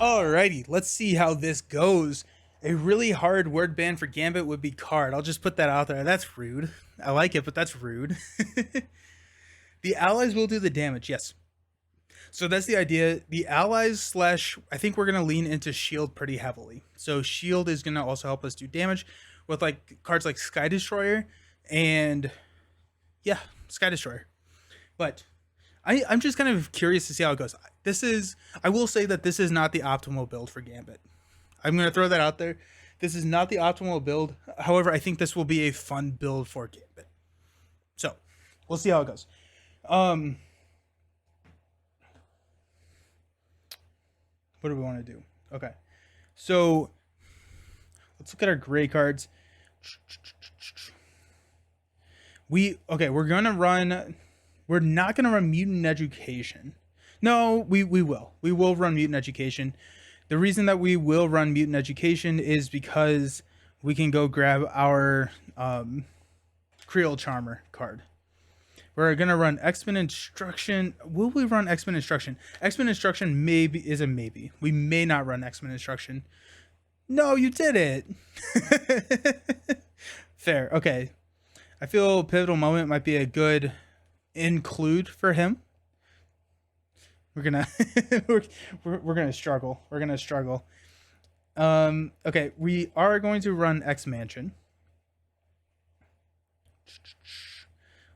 Alrighty, let's see how this goes. A really hard word ban for Gambit would be card. I'll just put that out there. That's rude. I like it, but that's rude. The allies will do the damage, yes. So that's the idea. The allies slash, I think we're gonna lean into shield pretty heavily. So shield is gonna also help us do damage with like cards like Sky Destroyer and yeah, Sky Destroyer. But I'm just kind of curious to see how it goes. I will say that this is not the optimal build for Gambit. I'm going to throw that out there. This is not the optimal build. However, I think this will be a fun build for Gambit. So, we'll see how it goes. What do we want to do? Okay. So, let's look at our gray cards. We're going to run... We're not going to run Mutant Education. No, we will. We will run Mutant Education. The reason that we will run Mutant Education is because we can go grab our Creole Charmer card. We're going to run X-Men Instruction. Will we run X-Men Instruction? X-Men Instruction maybe is a maybe. We may not run X-Men Instruction. No, you did it. Fair. Okay. I feel Pivotal Moment might be a good include for him. We're gonna we're gonna struggle. We're gonna struggle. Okay, we are going to run X Mansion.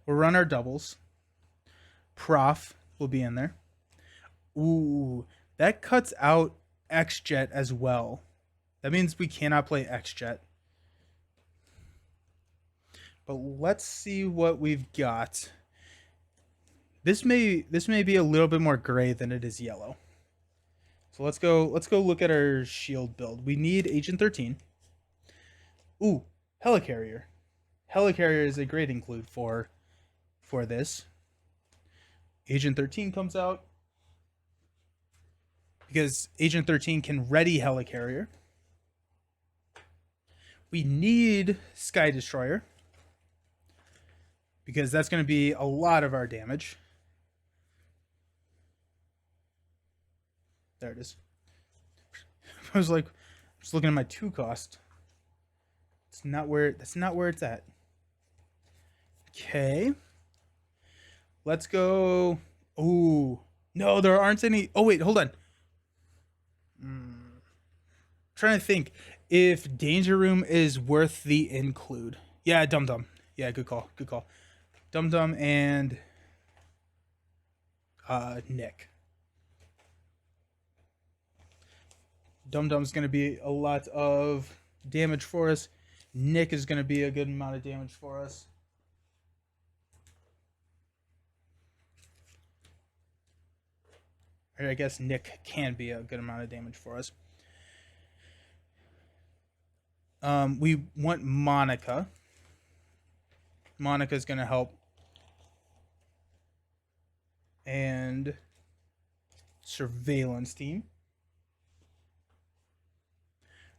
We'll run our doubles. Prof will be in there. Ooh, that cuts out X Jet as well. That means we cannot play X Jet. But let's see what we've got. This may be a little bit more gray than it is yellow. So let's go look at our shield build. We need Agent 13. Ooh, Helicarrier. Helicarrier is a great include for this. Agent 13 comes out because Agent 13 can ready Helicarrier. We need Sky Destroyer because that's going to be a lot of our damage. There it is. I was like, just looking at my 2 cost. That's not where it's at. Okay. Let's go. Ooh. No, there aren't any. Oh, wait, hold on. Trying to think if Danger Room is worth the include. Yeah, Dum Dum. Yeah, good call. Good call. Dum Dum and Nick. Dum Dum's going to be a lot of damage for us. Nick is going to be a good amount of damage for us. Or I guess Nick can be a good amount of damage for us. We want Monica. Monica's going to help. And Surveillance Team.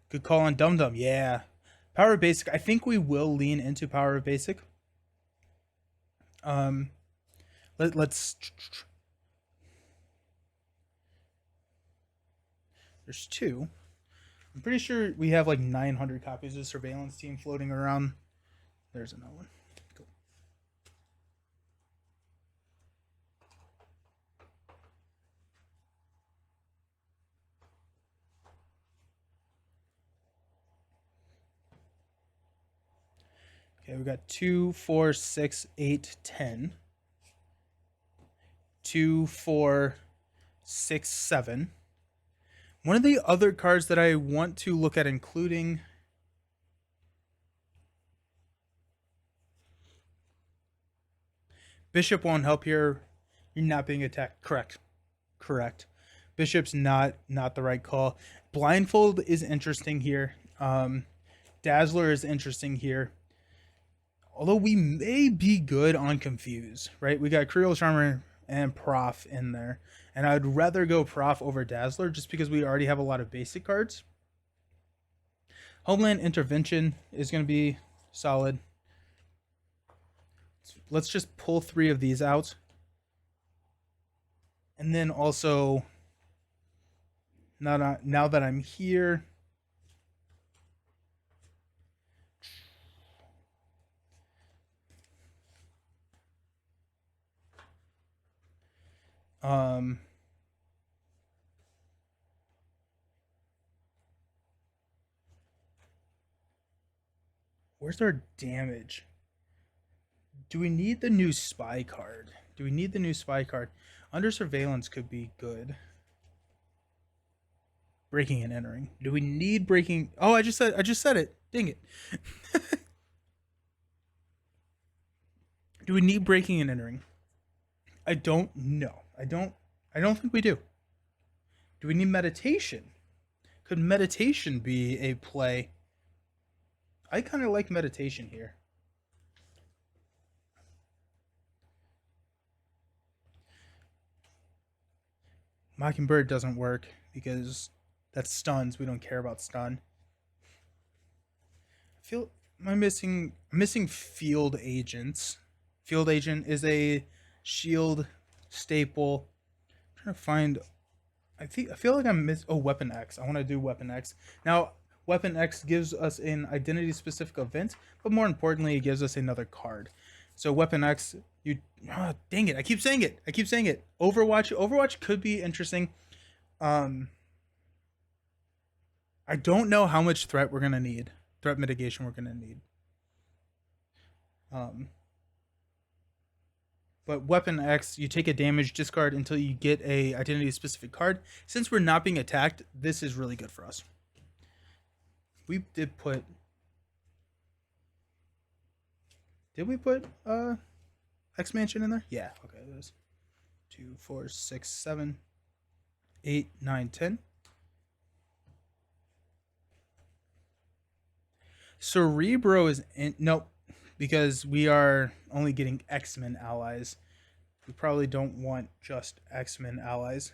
Good call on Dum Dum. Yeah. Power of Basic. I think we will lean into Power of Basic. Let's. There's 2. I'm pretty sure we have like 900 copies of Surveillance Team floating around. There's another one. Cool. Okay, we got 2, 4, 6, 8, 10. 2, 4, 6, 7. One of the other cards that I want to look at including Bishop won't help here. You're not being attacked. Correct. Bishop's not the right call. Blindfold is interesting here. Dazzler is interesting here. Although we may be good on Confuse, right? We got Creole Charmer and Prof in there. And I'd rather go Prof over Dazzler just because we already have a lot of basic cards. Homeland Intervention is going to be solid. Let's just pull 3 of these out. And then also Now that I'm here. Um, where's our damage? Do we need the new spy card? Do we need the new spy card? Under surveillance could be good. Breaking and entering. Do we need breaking? Oh, I just said it. Dang it. Do we need breaking and entering? I don't know. I don't think we do. Do we need meditation? Could meditation be a play? I kind of like meditation here. Mockingbird doesn't work because that's stuns. We don't care about stun. I feel I'm missing field agents. Field agent is a shield staple. I'm trying to find. I feel like I'm miss. Oh, weapon X. I want to do weapon X now. Weapon X gives us an identity specific event, but more importantly, it gives us another card. So weapon X, you dang it! I keep saying it. Overwatch could be interesting. I don't know how much threat mitigation we're gonna need. Um, but weapon X, you take a damage discard until you get a identity specific card. Since we're not being attacked, this is really good for us. We did put. Did we put X Mansion in there? Yeah. Okay. There's 2, 4, 6, 7, 8, 9, 10. Cerebro is nope, because we are only getting X-Men allies. We probably don't want just X-Men allies.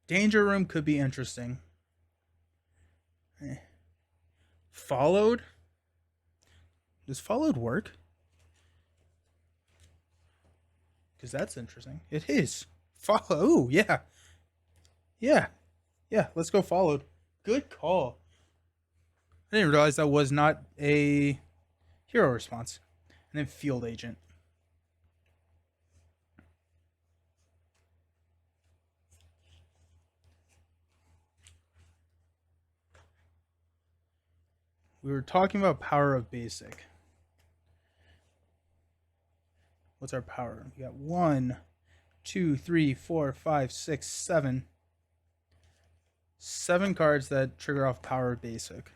Danger Room could be interesting. Followed? Does Followed work? Because that's interesting. It is. Follow. Ooh, yeah. Yeah. Yeah, let's go Followed. Good call. I didn't realize that was not a hero response. And then Field Agent. We were talking about power of basic. What's our power? We got 1, 2, 3, 4, 5, 6, 7. 7 cards that trigger off power of basic.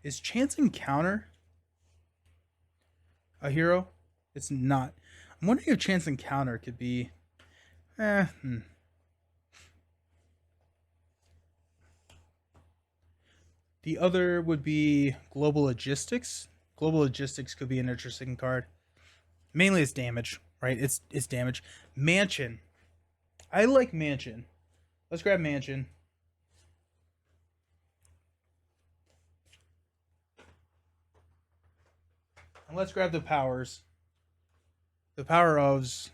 Is Chance Encounter a hero? It's not. I'm wondering if Chance Encounter could be. The other would be Global Logistics. Global Logistics could be an interesting card. Mainly it's damage, right? It's damage. Mansion. I like Mansion. Let's grab Mansion. And let's grab the powers. The power ofs.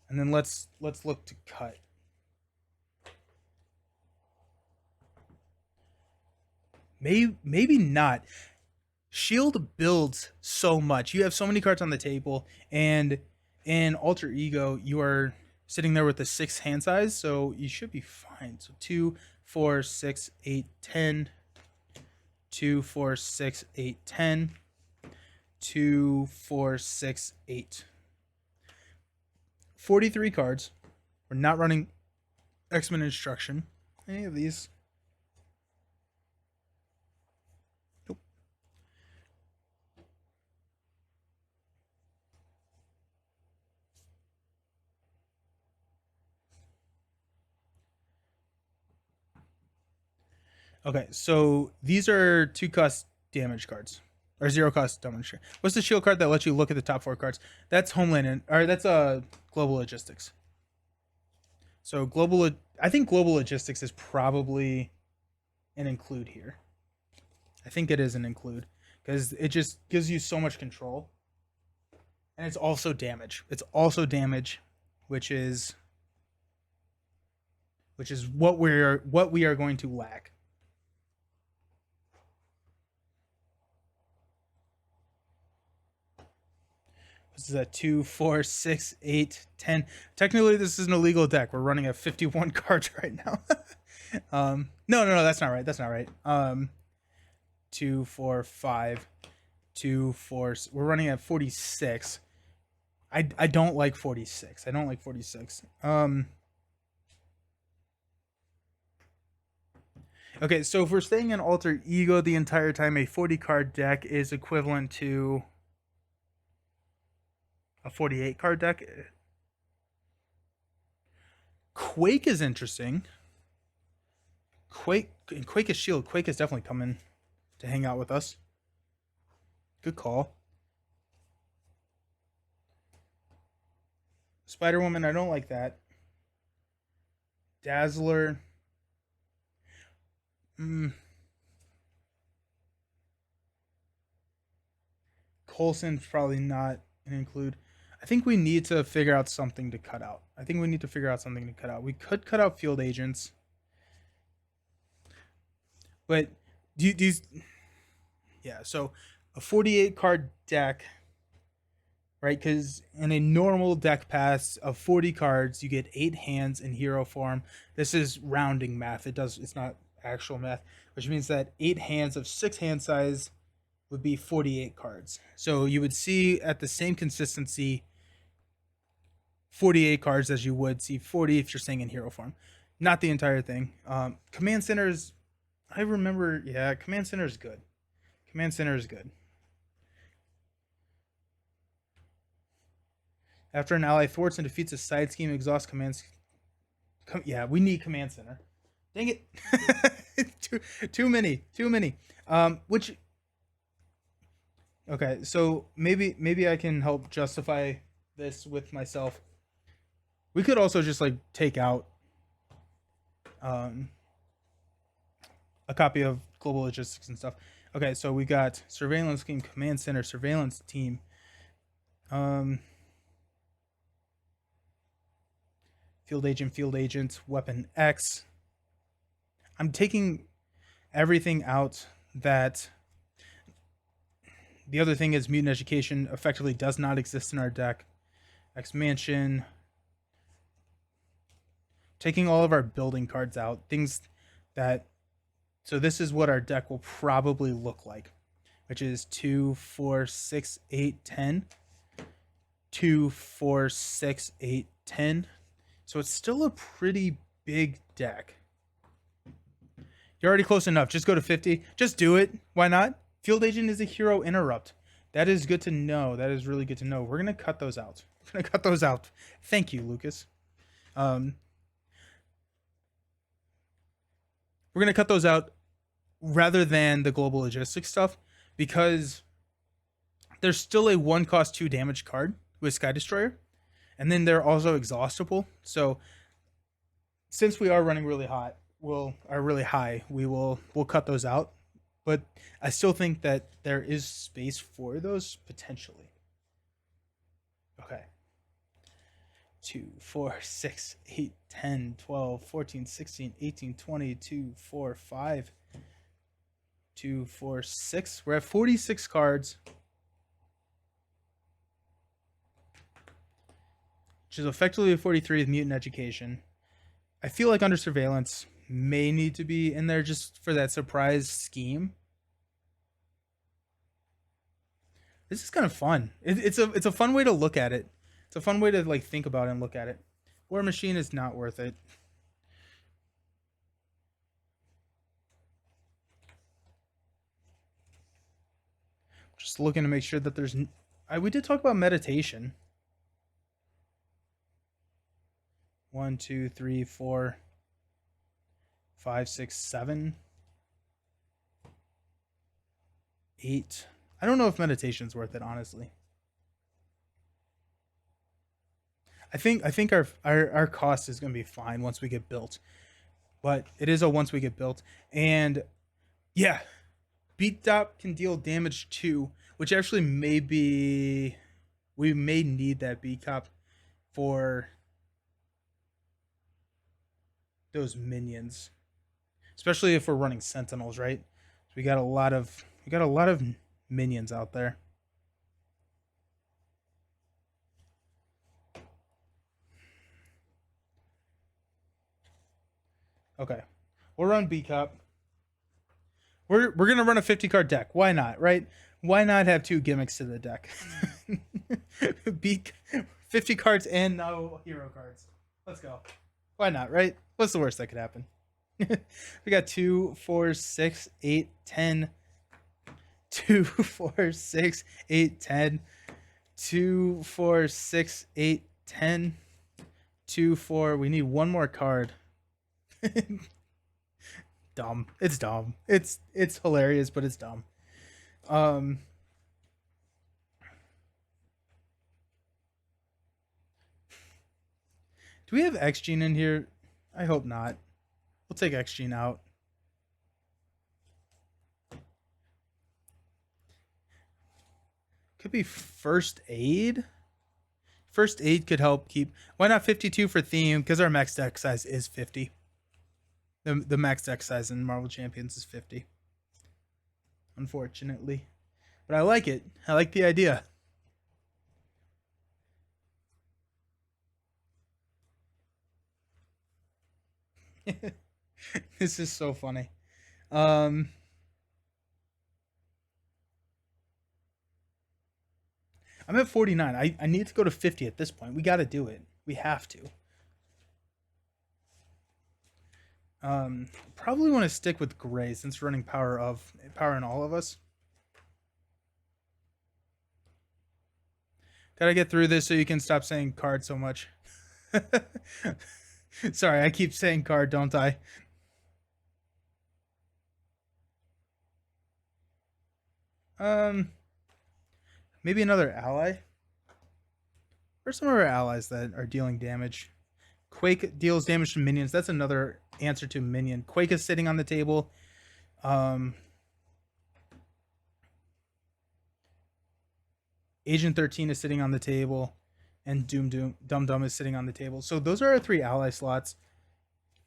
And then let's look to cut. Maybe not. Shield builds so much. You have so many cards on the table, and in Alter Ego, you are sitting there with the 6 hand size, so you should be fine. So 2, 4, 6, 8, 10. 2, 4, 6, 8, 10. 2, 4, 6, 8. 43 cards. We're not running X-Men Instruction. Any of these. Nope. Okay, so these are 2 cost damage cards. Or 0 cost damage. What's the shield card that lets you look at the top 4 cards? That's Homeland, or that's Global Logistics. So global, I think global logistics is probably an include here. I think it is an include because it just gives you so much control, and it's also damage. It's also damage, which is what we are going to lack. This is a 2, 4, 6, 8, 10. Technically, this is an illegal deck. We're running a 51 cards right now. No, that's not right. That's not right. 2, 4, 5, 2, 4. We're running at 46. I don't like 46. I don't like 46. Okay, so if we're staying in Alter Ego the entire time, a 40 card deck is equivalent to a 48 card deck. Quake is interesting. Quake is Shield. Quake is definitely coming to hang out with us. Good call. Spider Woman, I don't like that. Dazzler. Coulson's probably not an include. I think we need to figure out something to cut out. We could cut out field agents. But yeah, so a 48 card deck, right? Because in a normal deck pass of 40 cards, you get 8 hands in hero form. This is rounding math. It's not actual math, which means that 8 hands of 6 hand size would be 48 cards. So you would see at the same consistency 48 cards as you would see 40 if you're staying in hero form. Not the entire thing. Command centers, I remember, yeah, Command Center is good. Command Center is good. After an ally thwarts and defeats a side scheme, exhaust commands. Yeah, we need Command Center. Dang it. too many. Which. Okay, so maybe I can help justify this with myself. We could also just like take out a copy of Global Logistics and stuff. Okay, so we got Surveillance Team, Command Center, Surveillance Team. Field Agent, Weapon X. I'm taking everything out that... The other thing is Mutant Education effectively does not exist in our deck. X Mansion. Taking all of our building cards out. Things that... So this is what our deck will probably look like. Which is 2, 4, 6, 8, 10. 2, 4, 6, 8, 10. So it's still a pretty big deck. You're already close enough. Just go to 50. Just do it. Why not? Field Agent is a hero interrupt. That is good to know. That is really good to know. We're going to cut those out. Thank you, Lucas. We're going to cut those out rather than the global logistics stuff because there's still a 1 cost 2 damage card with Sky Destroyer. And then they're also exhaustible. So since we are running really hot, we'll cut those out. But I still think that there is space for those potentially. Okay. 2, 4, 6, 8, 10, 12, 14, 16, 18, 20, 2, 4, 5, 2, 4, 6. We're at 46 cards. Which is effectively a 43 with Mutant Education. I feel like Under Surveillance may need to be in there just for that surprise scheme. This is kind of fun. It's a fun way to look at it. It's a fun way to like think about it and look at it. War Machine is not worth it. Just looking to make sure that there's... we did talk about meditation. 1, 2, 3, 4, 5, 6, 7, 8. I don't know if meditation's worth it, honestly. I think our cost is gonna be fine once we get built. But it is a once we get built. And yeah, beat dop can deal damage too, which actually may be we may need that beat cop for those minions. Especially if we're running sentinels, right? So we got a lot of minions out there. Okay. We'll run B cup. We're gonna run a 50 card deck. Why not, right? Why not have two gimmicks to the deck? B 50 cards and no hero cards. Let's go. Why not, right? What's the worst that could happen? We got 2, 4, 6, 8, 10. 2, 4, 6, 8, 10. 2, 4, 6, 8, 10. 2, 4. We need one more card. Dumb. It's dumb. It's hilarious, but it's dumb. Um do we have X Gene in here? I hope not. We'll take X Gene out. Could be first aid. First aid could help keep. Why not 52 for theme? Because our max deck size is 50. The max deck size in Marvel Champions is 50. Unfortunately. But I like it. I like the idea. This is so funny. Um I'm at 49. I need to go to 50 at this point. We got to do it. We have to. Probably want to stick with gray since running power in all of us. Gotta get through this so you can stop saying card so much. Sorry, I keep saying card, don't I? Um, Maybe another ally. Where's some of our allies that are dealing damage? Quake deals damage to minions. That's another answer to minion. Quake is sitting on the table. Um, Agent 13 is sitting on the table, and Dum Dum is sitting on the table. So those are our three ally slots.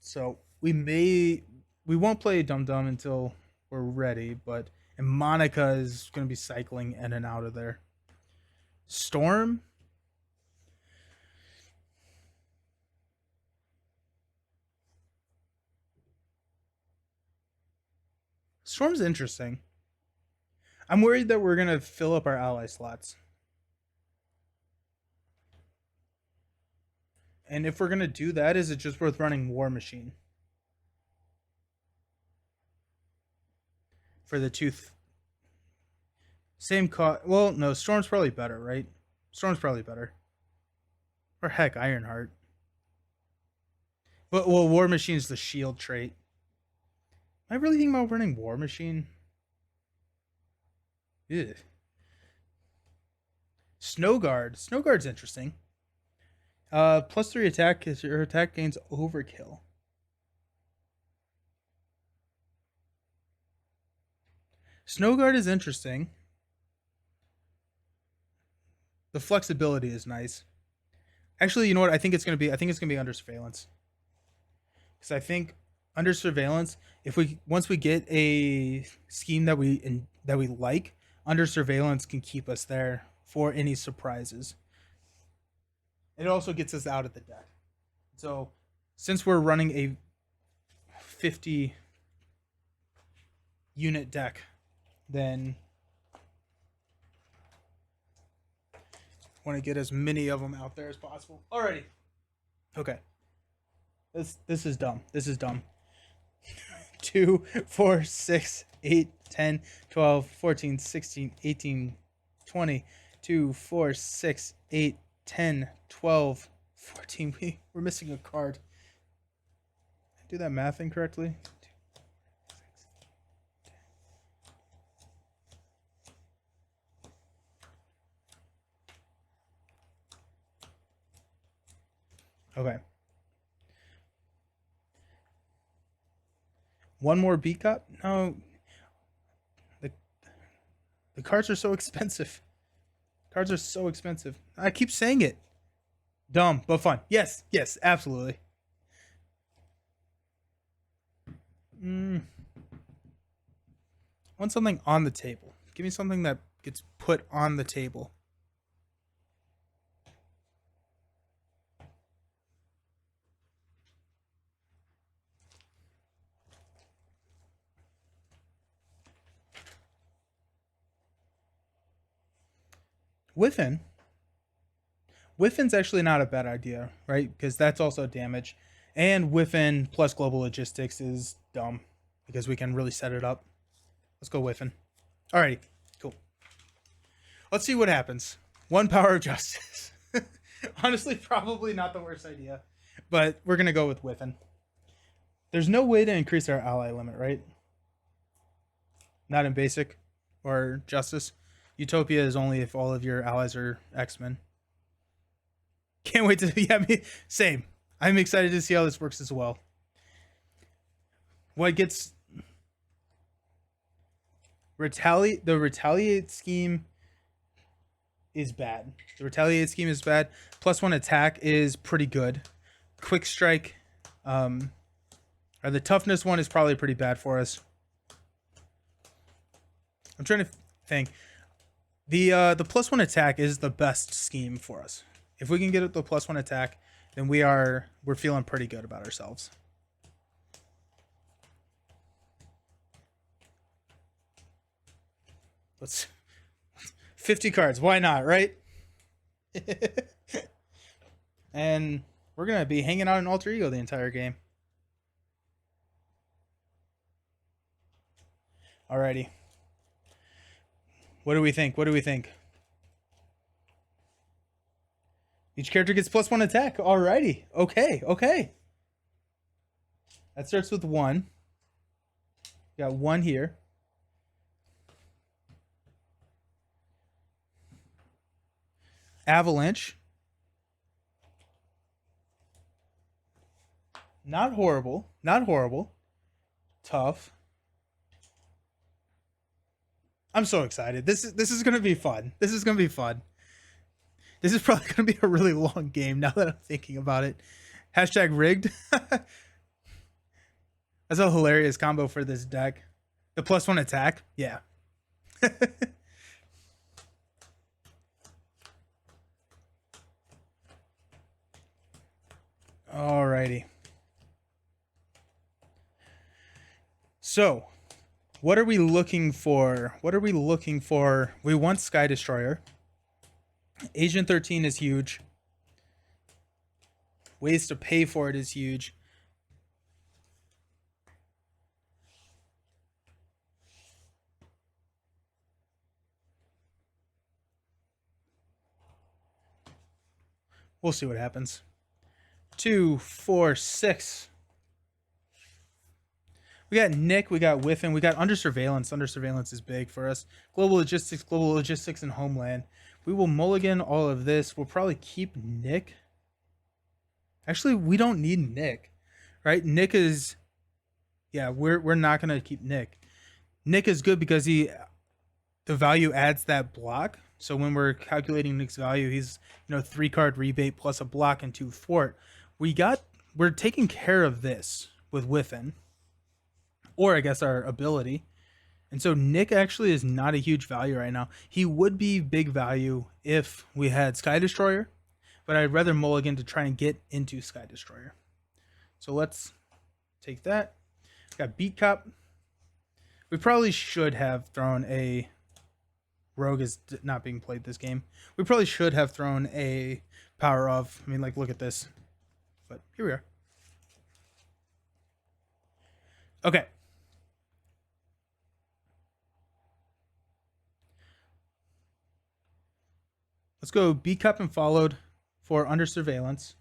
So we won't play Dum Dum until we're ready, but and Monica is going to be cycling in and out of there. Storm. Storm's interesting. I'm worried that we're gonna fill up our ally slots. And if we're gonna do that, is it just worth running War Machine for the tooth? Same cost. Well, no, Storm's probably better, right? Storm's probably better. Or heck, Ironheart. But well, War Machine's the shield trait. Am I really thinking about running War Machine? Ugh. Snow Guard. Snow Guard's interesting. +3 attack is your attack gains overkill. Snow Guard is interesting. The flexibility is nice. Actually, you know what? I think it's gonna be under surveillance. Because I think under surveillance, if we once we get a scheme that we like, under surveillance can keep us there for any surprises. It also gets us out of the deck. So since we're running a 50 unit deck, then want to get as many of them out there as possible. Alrighty. Okay. This is dumb. This is dumb. 2, 4, 6, 8, 10, 12, 14, 16, 18, 20. 2, 4, 6, 8, 10, 12, 14. We're missing a card. Did I do that math incorrectly? One more beat cup? No. The, the cards are so expensive. Cards are so expensive. I keep saying it. Dumb, but fun. Yes, yes, absolutely. Mm, I want something on the table. Give me something that gets put on the table. Whiffin. Whiffin's actually not a bad idea, right? Because that's also damage. And Whiffin plus global logistics is dumb because we can really set it up. Let's go Whiffin. Alrighty, cool. Let's see what happens. One power of justice. Honestly, probably not the worst idea, but we're gonna go with Whiffin. There's no way to increase our ally limit, right? Not in basic or justice. Utopia is only if all of your allies are X-Men. Can't wait to me same. I'm excited to see how this works as well. What gets the retaliate scheme is bad. The retaliate scheme is bad. +1 attack is pretty good. Quick strike, or the toughness one is probably pretty bad for us. I'm trying to think. The +1 attack is the best scheme for us. If we can get the +1 attack, then we're feeling pretty good about ourselves. Let's 50 cards. Why not, right? And we're gonna be hanging out in Alter Ego the entire game. Alrighty. What do we think? What do we think? Each character gets +1 attack. Alrighty. Okay. Okay. That starts with 1. Got 1 here. Avalanche. Not horrible. Not horrible. Tough. I'm so excited. This is gonna be fun. This is gonna be fun. This is probably gonna be a really long game now that I'm thinking about it. Hashtag rigged. That's a hilarious combo for this deck. The +1 attack. Yeah. Alrighty. So, what are we looking for? What are we looking for? We want Sky Destroyer. Agent 13 is huge. Ways to pay for it is huge. We'll see what happens. 2, 4, 6. We got Nick, we got Whiffin, we got Under Surveillance. Under Surveillance is big for us. Global Logistics, and Homeland. We will mulligan all of this. We'll probably keep Nick. Actually, we don't need Nick, right? Nick is, yeah, we're not gonna keep Nick. Nick is good because the value adds that block. So when we're calculating Nick's value, he's 3-card rebate plus a block and 2 fort. We're taking care of this with Whiffin, or I guess our ability. And so Nick actually is not a huge value right now. He would be big value if we had Sky Destroyer, but I'd rather mulligan to try and get into Sky Destroyer. So let's take that. Got Beat Cop. We probably should have thrown a... Rogue is not being played this game. We probably should have thrown a Power of. I mean, like, look at this. But here we are. Okay. Let's go B Cup and followed for Under Surveillance.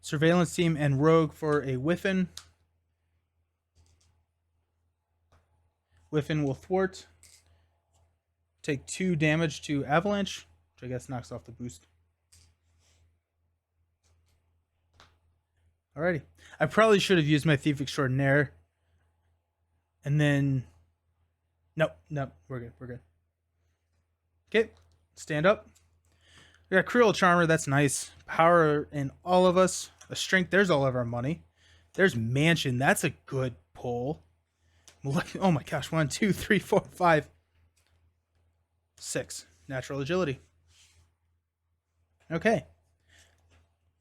Surveillance team and Rogue for a Whiffin. Whiffin will thwart. Take 2 damage to Avalanche, which I guess knocks off the boost. Alrighty. I probably should have used my Thief Extraordinaire. And then... Nope, nope. We're good, we're good. Okay, stand up. We got Creole Charmer, that's nice. Power in all of us. A Strength, there's all of our money. There's Mansion, that's a good pull. Oh my gosh, 1, 2, 3, 4, 5, 6. Natural Agility. Okay.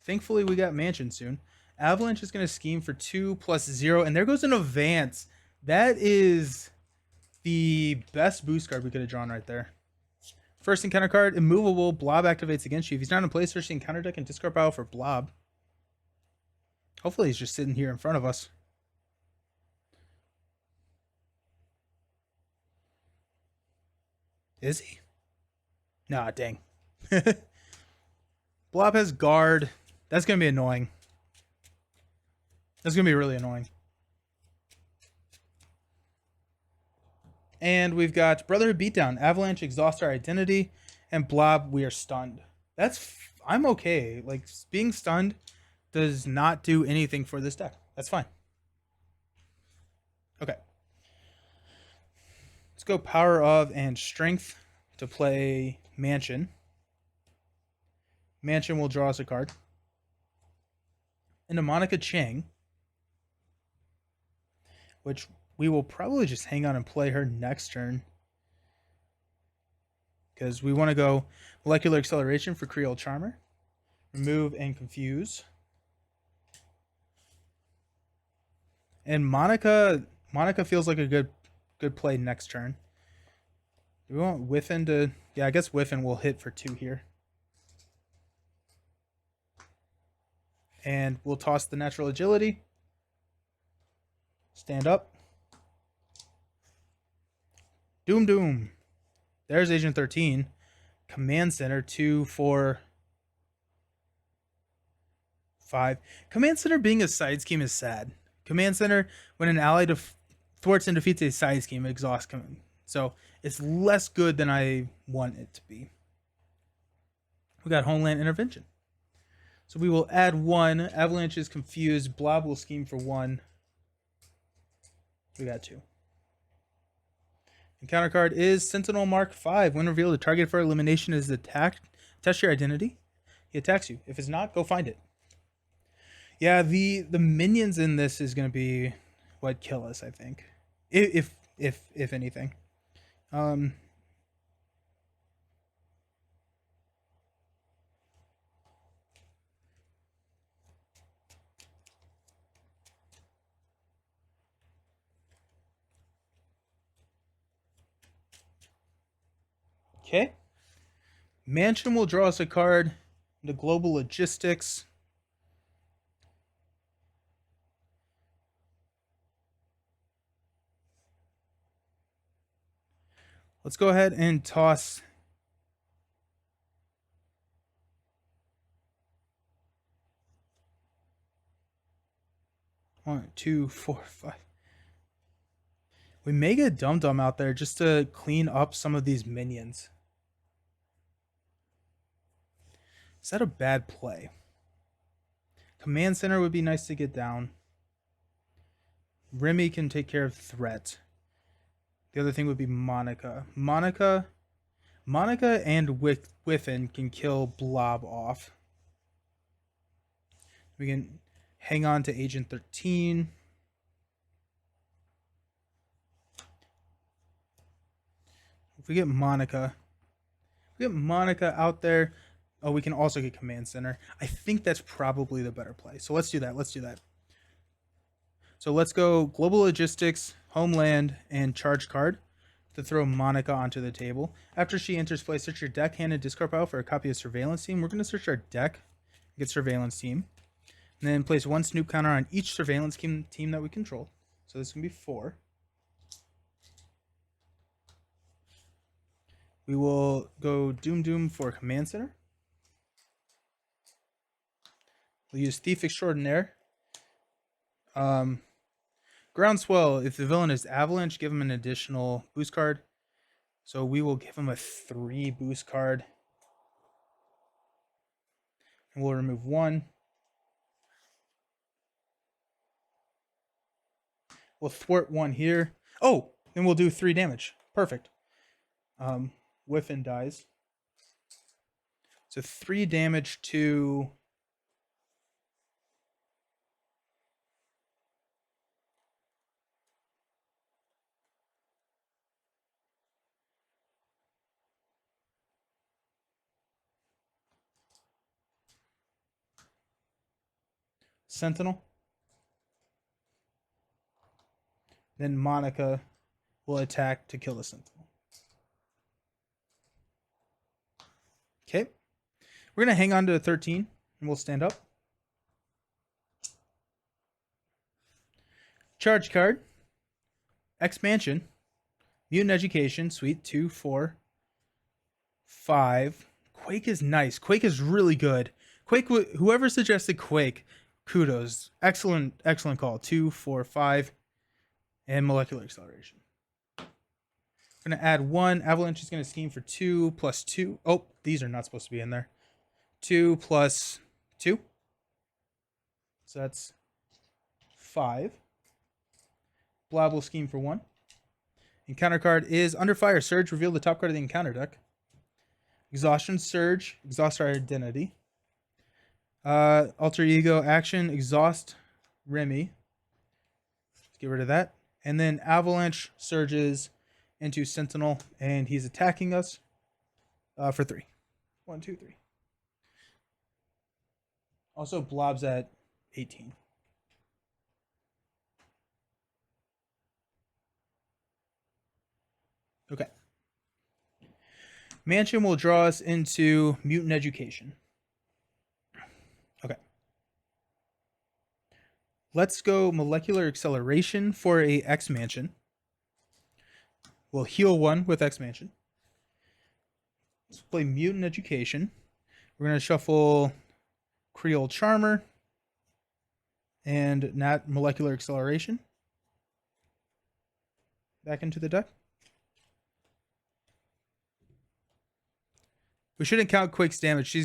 Thankfully, we got Mansion soon. Avalanche is going to scheme for 2 plus 0, and there goes an Advance. That is the best boost card we could have drawn right there. First encounter card, immovable. Blob activates against you. If he's not in play, search the encounter deck and discard pile for Blob. Hopefully he's just sitting here in front of us. Is he? Nah, dang. Blob has guard. That's going to be annoying. That's going to be really annoying. And we've got Brotherhood Beatdown, Avalanche, Exhaust Our Identity, and Blob, we are stunned. I'm okay. Like, being stunned does not do anything for this deck. That's fine. Okay. Let's go Power of and Strength to play Mansion. Mansion will draw us a card. Into Monica Chang, which we will probably just hang on and play her next turn, because we want to go Molecular Acceleration for Creole Charmer. Remove and Confuse. And Monica feels like a good play next turn. Do we want Whiffin to... Yeah, I guess Whiffin will hit for 2 here. And we'll toss the Natural Agility. Stand up. Doom. There's Agent 13. Command Center, 2, 4, 5. Command Center being a side scheme is sad. Command Center, when an ally thwarts and defeats a side scheme, exhausts command. So it's less good than I want it to be. We got Homeland Intervention. So we will add 1. Avalanche is confused. Blob will scheme for 1. We got 2. Encounter card is Sentinel Mark 5. When revealed, the target for elimination is attacked. Test your identity. He attacks you. If it's not, go find it. Yeah, the minions in this is going to be what kill us, I think. If anything. Okay. Mansion will draw us a card into Global Logistics. Let's go ahead and toss... One, 2, 4, 5. We may get Dum Dum out there just to clean up some of these minions. Is that a bad play? Command Center would be nice to get down. Remy can take care of threat. The other thing would be Monica. Monica and Whiffin can kill Blob off. We can hang on to Agent 13. If we get Monica out there, oh, we can also get Command Center. I think that's probably the better play. So let's do that. So let's go Global Logistics, Homeland, and Charge card to throw Monica onto the table. After she enters play, search your deck, hand, and discard pile for a copy of Surveillance Team. We're going to search our deck, get Surveillance Team, and then place 1 Snoop counter on each Surveillance team that we control. So this can be 4. We will go Doom for Command Center. We'll use Thief Extraordinaire. Groundswell, if the villain is Avalanche, give him an additional boost card. So we will give him a 3 boost card. And we'll remove 1. We'll thwart one here. Oh, then we'll do 3 damage. Perfect. Whiff and dies. So 3 damage to Sentinel. Then Monica will attack to kill the Sentinel. Okay. We're going to hang on to 13 and we'll stand up. Charge card. Expansion. Mutant Education. Sweet. 2, 4, 5. Quake is nice. Quake is really good. Quake, whoever suggested Quake, kudos. Excellent call. 2, 4, 5. And Molecular Acceleration. I'm going to add 1. Avalanche is going to scheme for 2 plus 2. Oh, these are not supposed to be in there. 2 plus 2. So that's 5. Blob will scheme for 1. Encounter card is Under Fire. Surge. Reveal the top card of the encounter deck. Exhaustion. Surge. Exhaust our identity. Alter Ego. Action. Exhaust Remy. Let's get rid of that. And then Avalanche surges into Sentinel, and he's attacking us for 3. 1, 2, 3. Also, Blob's at 18. Okay. Mansion will draw us into Mutant Education. Okay. Let's go Molecular Acceleration for a X Mansion. We'll heal 1 with X Mansion. Let's play Mutant Education. We're going to shuffle Creole Charmer and not Molecular Acceleration back into the deck. We shouldn't count Quake's damage.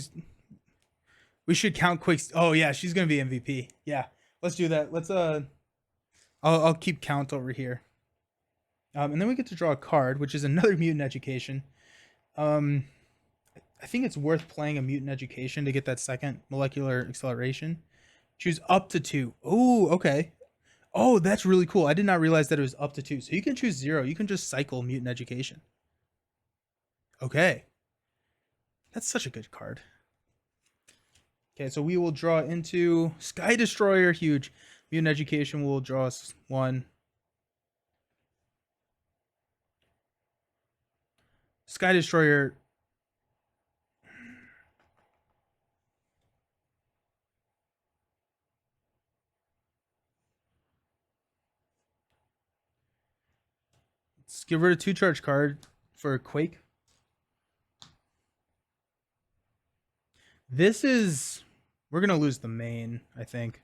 We should count Quake's. Oh yeah, she's gonna be MVP. Yeah, let's do that. Let's I'll keep count over here. And then we get to draw a card, which is another Mutant Education. I think it's worth playing a Mutant Education to get that second Molecular Acceleration. Choose up to 2. Oh, okay. Oh, that's really cool. I did not realize that it was up to 2. So you can choose 0. You can just cycle Mutant Education. Okay. That's such a good card. Okay, so we will draw into Sky Destroyer. Huge. Mutant Education will draw us 1. Sky Destroyer. Let's get rid of 2 charge card for Quake. This is... We're going to lose the main, I think.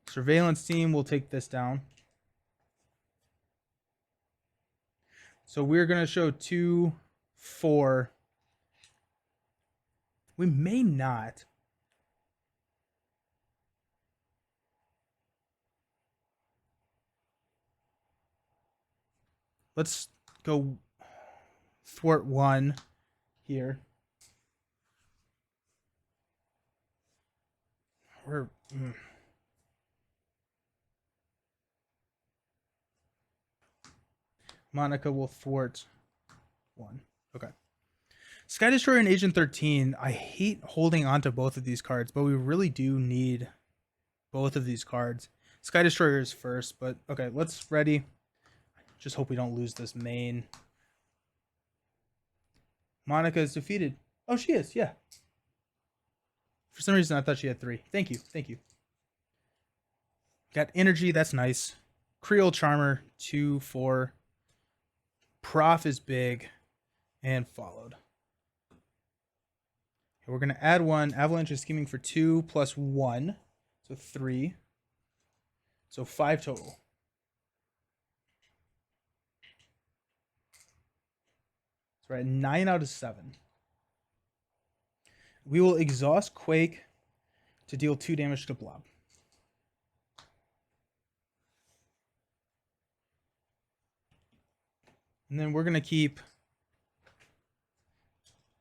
Surveillance team will take this down. So we're going to show 2, 4. We may not. Let's go thwart 1 here. We're... Monica will thwart 1. Okay. Sky Destroyer and Agent 13. I hate holding on to both of these cards, but we really do need both of these cards. Sky Destroyer is first, but okay, let's ready. Just hope we don't lose this main. Monica is defeated. Oh, she is, yeah. For some reason, I thought she had 3. Thank you, thank you. Got energy, that's nice. Creole Charmer, 2, 4. Prof is big. And followed. Okay, we're going to add 1. Avalanche is scheming for 2 plus 1. So 3. So 5 total. So we're at 9 out of 7. We will exhaust Quake to deal 2 damage to Blob. And then we're going to keep...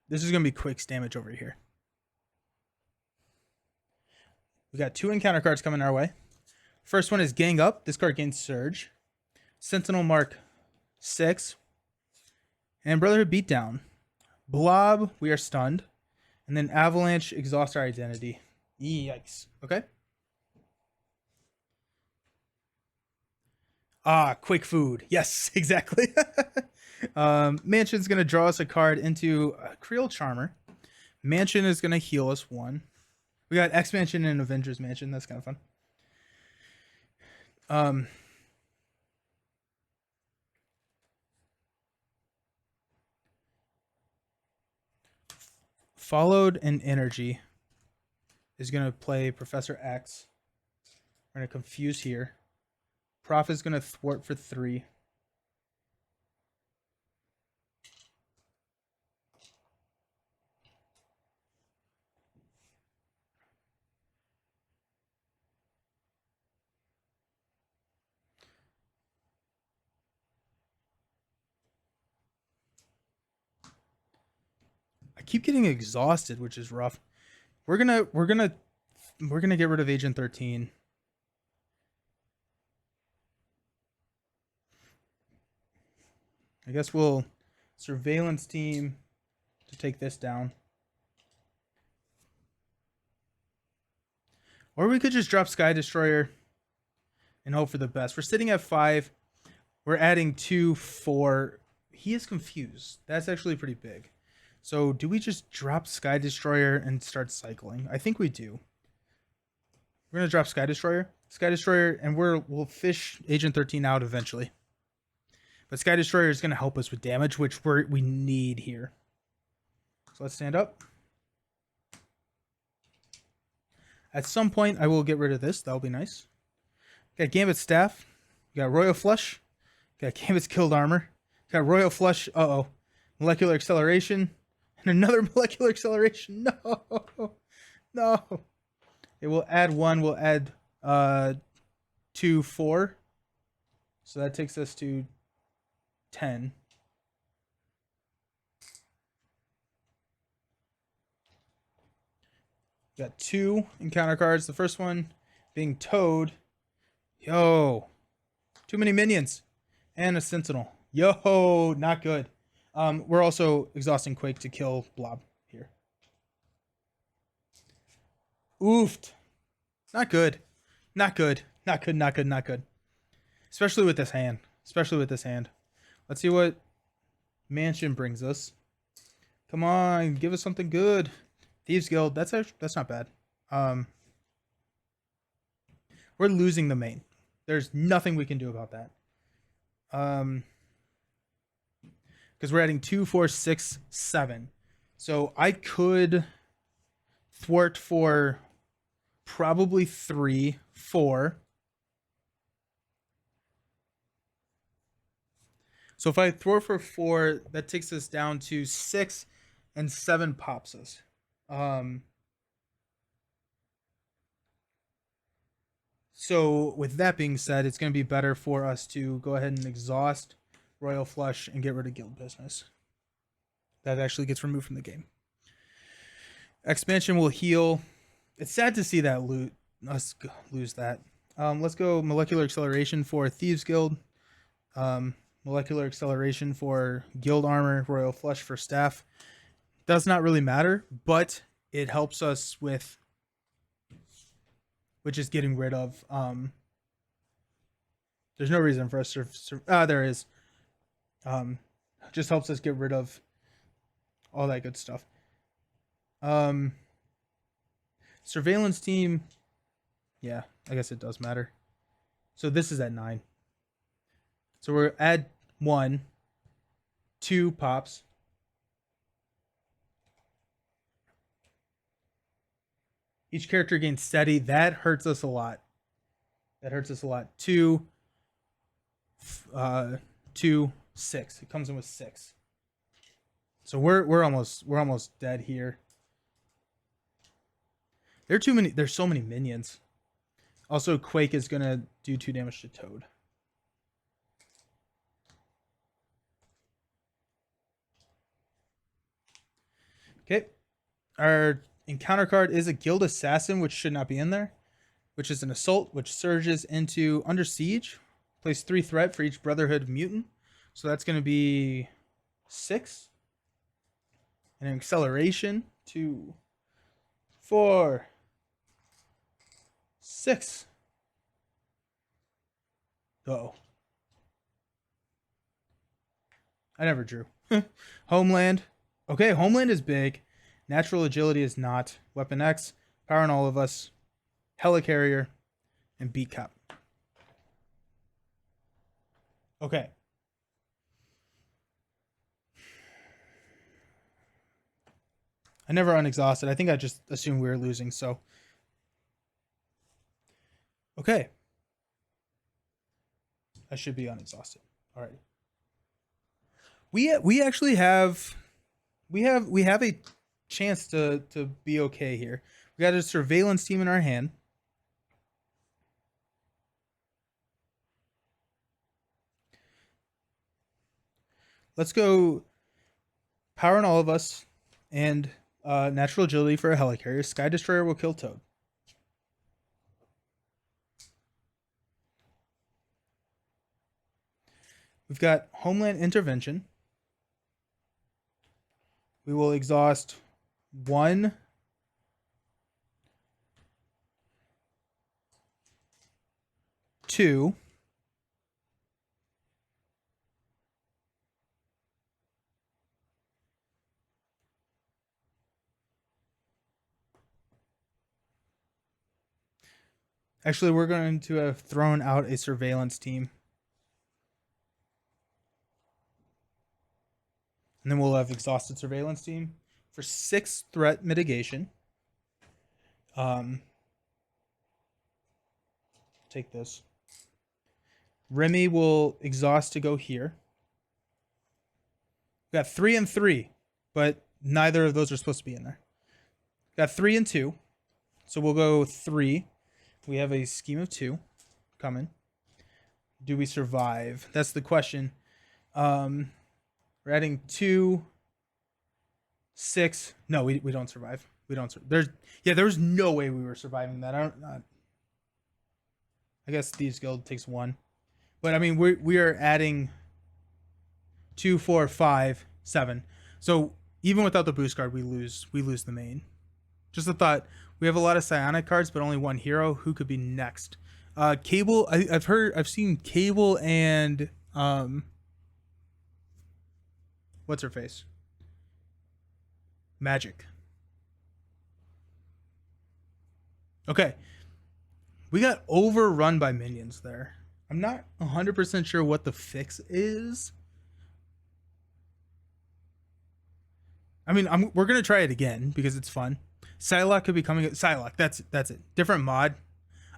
This is going to be Quake's damage over here. We got 2 encounter cards coming our way. First one is Gang Up. This card gains Surge. Sentinel Mark 6. And Brotherhood Beatdown. Blob, we are stunned. And then Avalanche, exhaust our identity. Yikes. Okay. Ah, Quick Food. Yes, exactly. Mansion's going to draw us a card into Creole Charmer. Mansion is going to heal us 1. We got X Mansion and Avengers Mansion. That's kind of fun. Followed in Energy is going to play Professor X. We're going to confuse here. Prof is going to thwart for 3. I keep getting exhausted, which is rough. We're gonna get rid of Agent 13. I guess we'll surveillance team to take this down. Or we could just drop Sky Destroyer and hope for the best. We're sitting at 5. We're adding 2, 4. He is confused. That's actually pretty big. So do we just drop Sky Destroyer and start cycling? I think we do. We're going to drop Sky Destroyer. Sky Destroyer, and we'll fish Agent 13 out eventually. But Sky Destroyer is going to help us with damage, which we need here. So let's stand up. At some point, I will get rid of this. That'll be nice. Got Gambit Staff. Got Royal Flush. Got Gambit's Killed Armor. Got Royal Flush. Uh-oh. Molecular Acceleration. And another Molecular Acceleration. No. No. Okay, we'll add 1. We'll add 2, 4. So that takes us to 10. Got 2 encounter cards. The first one being Toad. Yo. Too many minions. And a Sentinel. Yo, not good. We're also exhausting Quake to kill Blob here. Oofed. Not good. Not good. Not good, not good, not good. Especially with this hand. Especially with this hand. Let's see what Mansion brings us. Come on, give us something good. Thieves Guild, that's not bad. We're losing the main. There's nothing we can do about that. Because we're adding 2, 4, 6, 7. So I could thwart for probably 3, 4. So if I thwart for 4, that takes us down to 6, and 7 pops us. So with that being said, it's going to be better for us to go ahead and exhaust Royal Flush and get rid of Guild Business. That actually gets removed from the game. Expansion will heal. It's sad to see that us lose that. Let's go Molecular Acceleration for Thieves Guild. Molecular Acceleration for Guild Armor. Royal Flush for Staff. Does not really matter, but it helps us with which is getting rid of. There's no reason for us to. There is. Just helps us get rid of all that good stuff. Surveillance team. Yeah, I guess it does matter. So this is at 9. So we're add 1, 2 pops. Each character gains steady. That hurts us a lot. That hurts us a lot. 2, 6. It comes in with 6. So we're almost dead here. There's so many minions. Also, Quake is gonna do 2 damage to Toad. Okay. Our encounter card is a Guild Assassin, which should not be in there, which is an assault, which surges into Under Siege. Place 3 threat for each Brotherhood mutant. So that's going to be 6. And an acceleration, 2, 4, 6. Uh-oh. I never drew. Homeland. Okay, Homeland is big. Natural Agility is not. Weapon X, Power on All of Us, Helicarrier, and Beat Cop. Okay. I never unexhausted. I think I just assumed we were losing, so. Okay. I should be unexhausted. All right. We actually have we have a chance to be okay here. We got a surveillance team in our hand. Let's go Power on All of Us and Natural Agility for a Helicarrier. Sky Destroyer will kill Toad. We've got Homeland Intervention. We will exhaust 1, 2. Actually, we're going to have thrown out a surveillance team. And then we'll have exhausted surveillance team for 6 threat mitigation. Take this. Remy will exhaust to go here. We got 3 and 3, but neither of those are supposed to be in there. Got 3 and 2, so we'll go 3. We have a scheme of 2 coming. Do we survive? That's the question. We're adding 2, 6. No, we don't survive. We don't. There's no way we were surviving that. I guess Thieves Guild takes 1, but I mean we are adding 2, 4, 5, 7. So even without the boost card, we lose the main. Just a thought. We have a lot of psionic cards, but only 1 hero. Who could be next? Cable. I've seen Cable and what's her face? Magic. Okay. We got overrun by minions there. I'm not 100% sure what the fix is. I mean, we're going to try it again because it's fun. Psylocke could be coming. Psylocke, that's it. Different mod.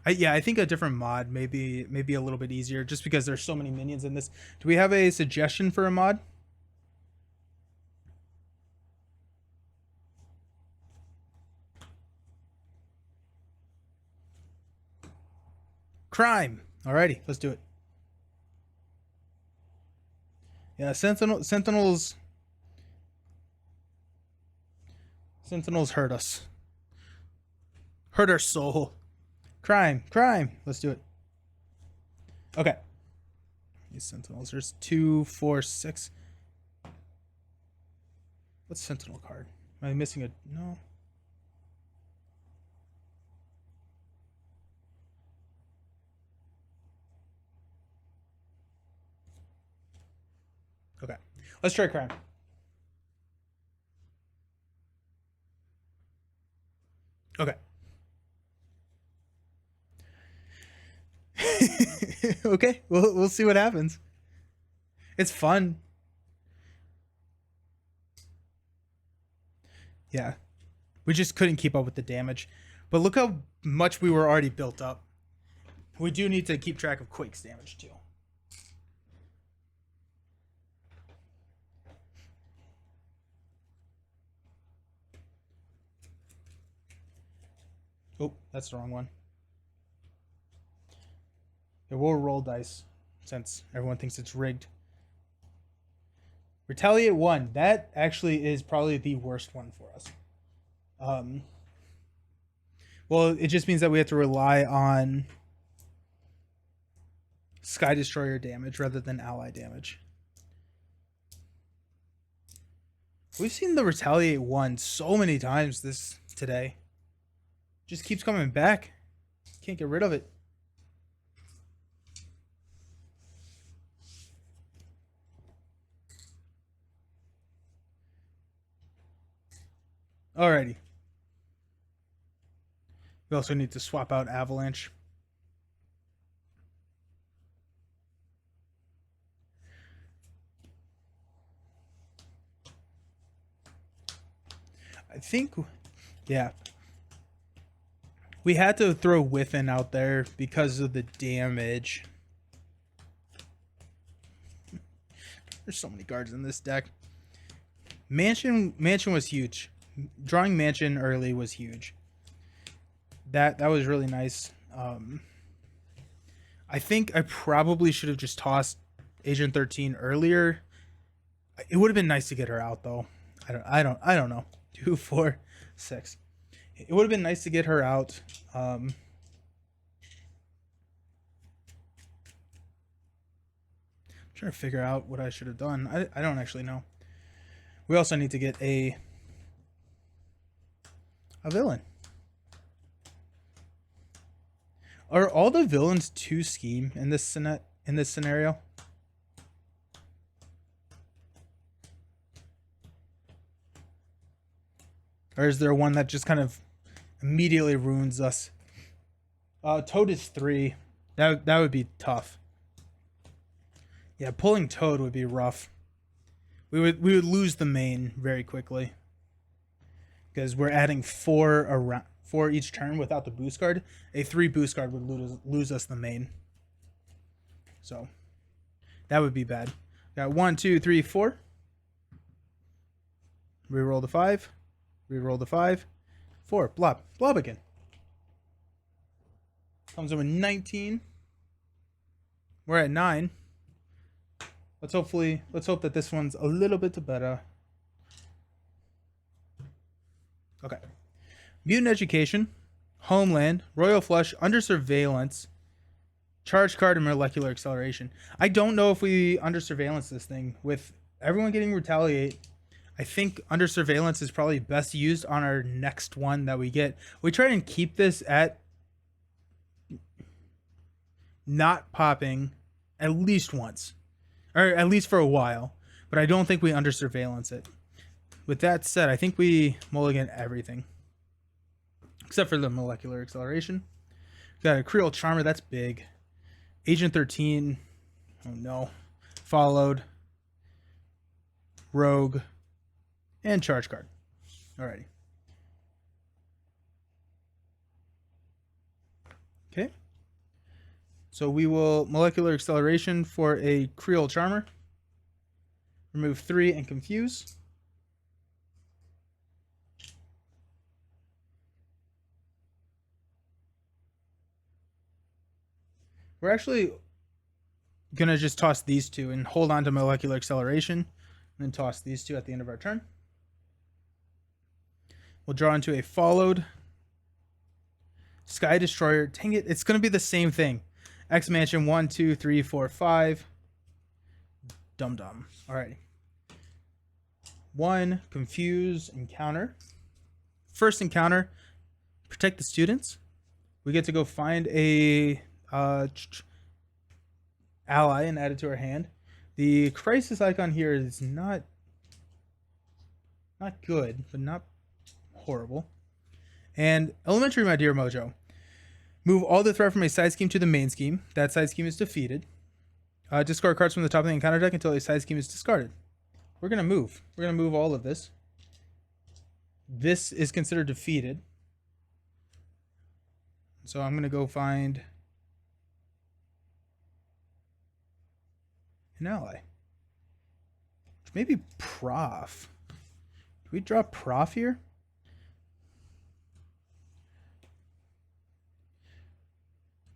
I think a different mod may be a little bit easier just because there's so many minions in this. Do we have a suggestion for a mod? Crime. Alrighty, let's do it. Yeah, Sentinels hurt us. Hurt our soul. Crime. Let's do it. Okay. These Sentinels. There's 2, 4, 6. What's Sentinel card? Am I missing a... No. Okay. Let's try crime. Okay. Okay, we'll see what happens. It's fun. Yeah. We just couldn't keep up with the damage. But look how much we were already built up. We do need to keep track of Quake's damage too. Oh, that's the wrong one. Yeah, we'll roll dice since everyone thinks it's rigged. Retaliate 1. That actually is probably the worst one for us. Um, well, it just means that we have to rely on Sky Destroyer damage rather than ally damage. We've seen the Retaliate 1 so many times today. Just keeps coming back. Can't get rid of it. Alrighty. We also need to swap out Avalanche. I think, yeah. We had to throw Whiffin out there because of the damage. There's so many cards in this deck. Mansion was huge. Drawing Mansion early was huge. That was really nice. I think I probably should have just tossed Agent 13 earlier. It would have been nice to get her out though. I don't know. 2, 4, 6. It would have been nice to get her out. I'm trying to figure out what I should have done. I don't actually know. We also need to get a villain. Are all the villains 2 scheme in this scenario? Or is there one that just kind of immediately ruins us? Toad is 3. That would be tough. Yeah, pulling Toad would be rough. We would lose the main very quickly. Because we're adding 4 each turn without the boost card. A 3 boost card would lose us the main. So that would be bad. Got 1, 2, 3, 4. Reroll the 5. Reroll the 5. 4. Blob. Blob again. Comes in with 19. We're at 9. Let's hope that this one's a little bit better. Okay. Mutant Education, Homeland, Royal Flush, Under Surveillance, Charge Card, and Molecular Acceleration. I don't know if we Under Surveillance this thing. With everyone getting Retaliate, I think Under Surveillance is probably best used on our next one that we get. We try and keep this at not popping at least once. Or at least for a while. But I don't think we Under Surveillance it. With that said, I think we mulligan everything. Except for the Molecular Acceleration. Got a Creole Charmer, that's big. Agent 13, oh no. Followed. Rogue. And Charge Card. Alrighty. Okay. So we will Molecular Acceleration for a Creole Charmer. Remove 3 and Confuse. We're actually going to just toss these 2 and hold on to Molecular Acceleration. And then toss these 2 at the end of our turn. We'll draw into a Followed. Sky Destroyer. Dang it, it's going to be the same thing. X Mansion 1, 2, 3, 4, 5. Dum Dum. Alrighty. 1, Confuse, Encounter. First encounter, protect the students. We get to go find a ally and add it to our hand. The crisis icon here is not good, but not horrible. And Elementary, my dear Mojo. Move all the threat from a side scheme to the main scheme. That side scheme is defeated. Discard cards from the top of the encounter deck until a side scheme is discarded. We're going to move. We're going to move all of this. This is considered defeated. So I'm going to go find an ally. Maybe Prof. Do we draw Prof here?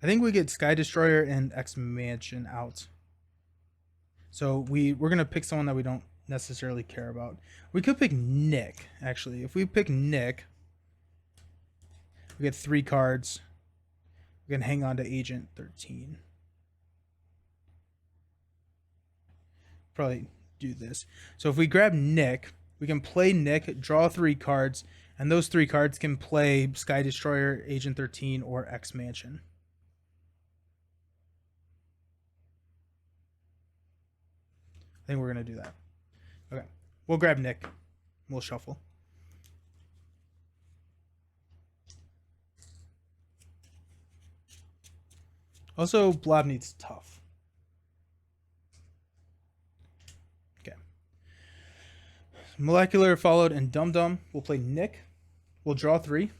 I think we get Sky Destroyer and X Mansion out. So we're going to pick someone that we don't necessarily care about. We could pick Nick, actually. If we pick Nick, we get 3 cards. We can hang on to Agent 13. Probably do this. So if we grab Nick, we can play Nick, draw 3 cards, and those 3 cards can play Sky Destroyer, Agent 13, or X Mansion. I think we're going to do that. Okay. We'll grab Nick. We'll shuffle. Also, Blob needs tough. Okay. Molecular followed and Dum Dum. We'll play Nick. We'll draw 3.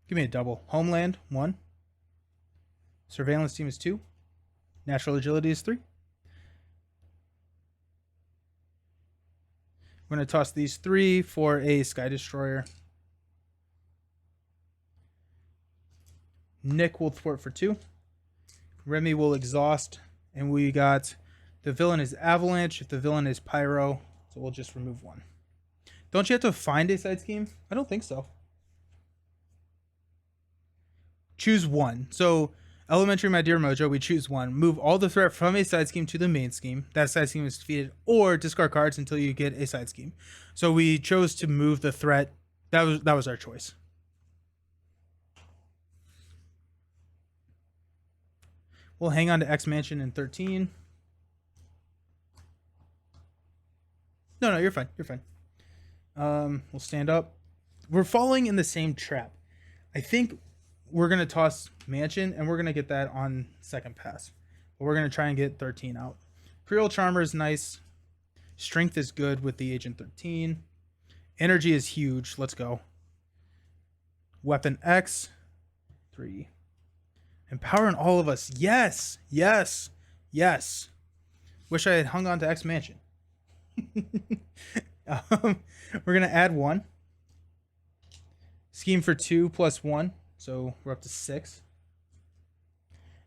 Give me a double. Homeland, 1. Surveillance team is 2. Natural agility is 3. We're going to toss these 3 for a Sky Destroyer. Nick will thwart for 2. Remy will exhaust. And we got the villain is Avalanche. If the villain is Pyro, so we'll just remove 1. Don't you have to find a side scheme? I don't think so. Choose 1. So, Elementary, My Dear Mojo, we choose 1. Move all the threat from a side scheme to the main scheme. That side scheme is defeated. Or discard cards until you get a side scheme. So we chose to move the threat. That was our choice. We'll hang on to X Mansion in 13. No, you're fine. You're fine. We'll stand up. We're falling in the same trap. I think we're going to toss Mansion, and we're going to get that on second pass. But we're going to try and get 13 out. Creole Charmer is nice. Strength is good with the Agent 13. Energy is huge. Let's go. Weapon X. 3. Empowering all of us. Yes. Yes. Yes. Wish I had hung on to X Mansion. We're going to add 1. Scheme for 2 plus 1. So we're up to 6.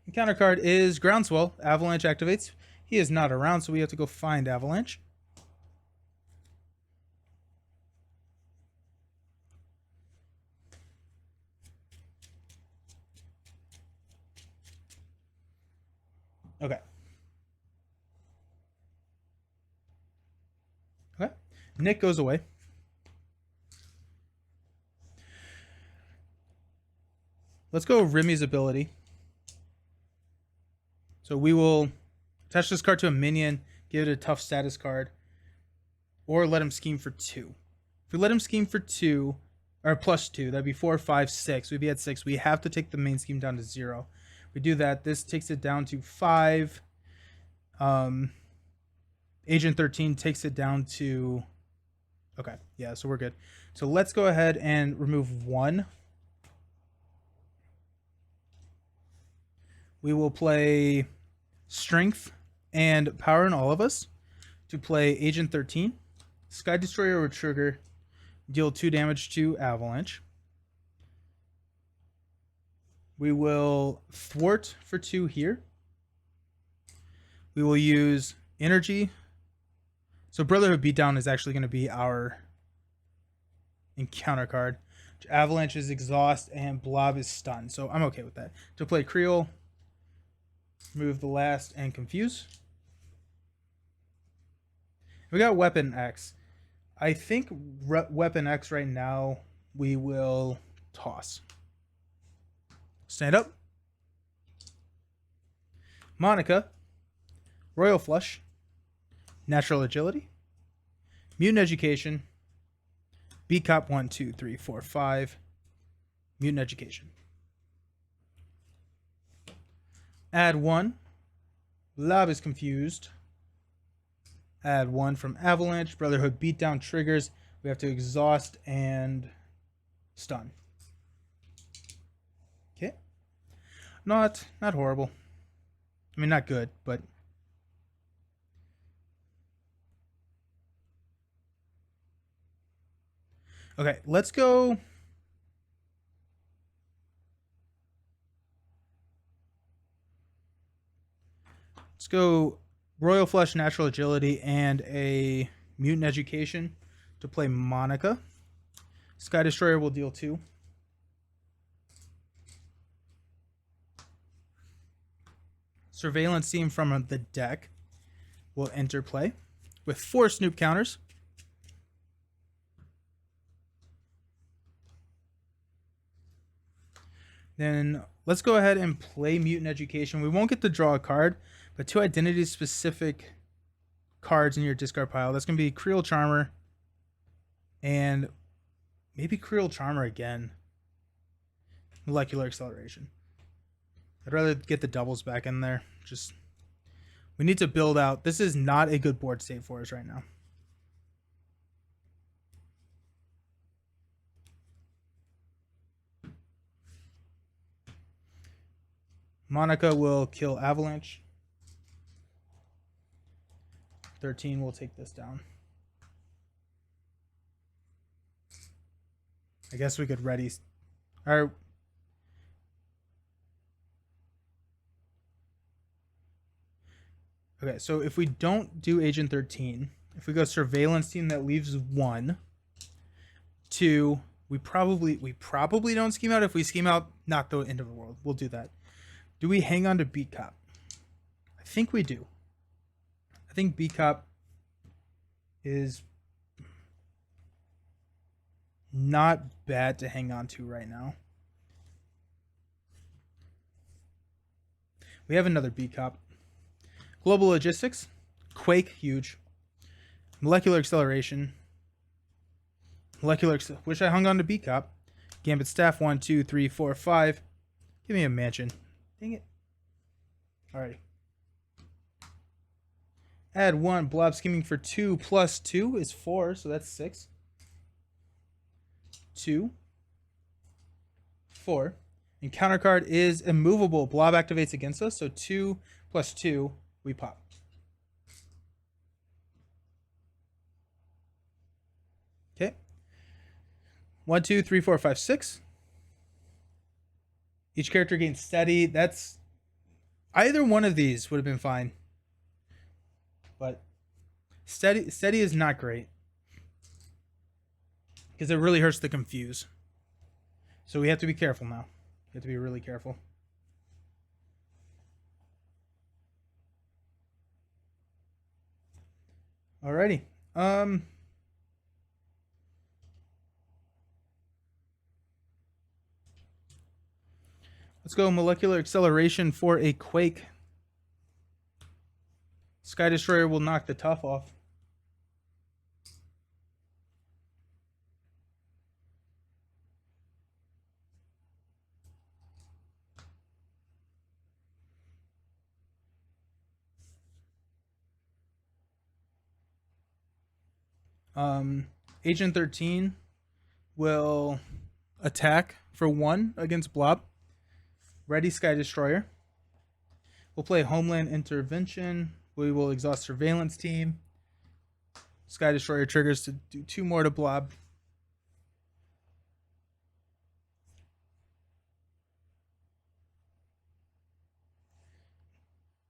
And counter card is Groundswell. Avalanche activates. He is not around, so we have to go find Avalanche. Okay. Okay. Nick goes away. Let's go Remy's ability. So we will attach this card to a minion, give it a tough status card, or let him scheme for 2. If we let him scheme for 2, or plus 2, that'd be 4, 5, 6. We'd be at 6. We have to take the main scheme down to 0. We do that. This takes it down to 5. Agent 13 takes it down to... Okay, yeah, so we're good. So let's go ahead and remove 1. We will play Strength and Power in All of Us to play Agent 13. Sky Destroyer will trigger, deal 2 damage to Avalanche. We will thwart for 2 here. We will use Energy. So Brotherhood Beatdown is actually going to be our encounter card. Avalanche is exhaust and Blob is stunned. So I'm okay with that. To play Creole, remove the last and confuse. We got Weapon X. I think Weapon X right now we will toss. Stand up. Monica. Royal Flush. Natural Agility. Mutant Education. Beat Cop 1, 2, 3, 4, 5. Mutant Education. Add 1. Blob is confused. Add 1 from Avalanche. Brotherhood Beatdown triggers. We have to exhaust and stun. Okay. Not horrible. I mean, not good, but... Okay, let's go... Let's go Royal Flush, Natural Agility, and a Mutant Education to play Monica. Sky Destroyer will deal 2. Surveillance Team from the deck will enter play with 4 Snoop counters. Then let's go ahead and play Mutant Education. We won't get to draw a card, but 2 identity-specific cards in your discard pile. That's going to be Creole Charmer and maybe Creole Charmer again. Molecular Acceleration. I'd rather get the doubles back in there. We need to build out. This is not a good board state for us right now. Monica will kill Avalanche. 13 will take this down. I guess we could ready. All right. Okay, so if we don't do Agent 13, if we go Surveillance Team, that leaves 1. 2, we probably don't scheme out. If we scheme out, not the end of the world. We'll do that. Do we hang on to Beat Cop? I think we do. I think Beat Cop is not bad to hang on to right now. We have another Beat Cop. Global Logistics. Quake, huge. Molecular Acceleration. Wish I hung on to Beat Cop. Gambit Staff, 1, 2, 3, 4, 5. Give me a mansion. Dang it. Alrighty. Add 1. Blob Scheming for 2 plus 2 is 4, so that's 6. 2. 4. And counter card is immovable. Blob activates against us, so 2 plus 2, we pop. Okay. 1, 2, 3, 4, 5, 6. Each character gains steady. That's either one of these would have been fine. But steady is not great. Because it really hurts to confuse. So we have to be careful now. We have to be really careful. Alrighty. Let's go Molecular Acceleration for a Quake. Sky Destroyer will knock the tough off. Agent 13 will attack for 1 against Blob. Ready Sky Destroyer. We'll play Homeland Intervention. We will exhaust Surveillance Team. Sky Destroyer triggers to do 2 more to Blob.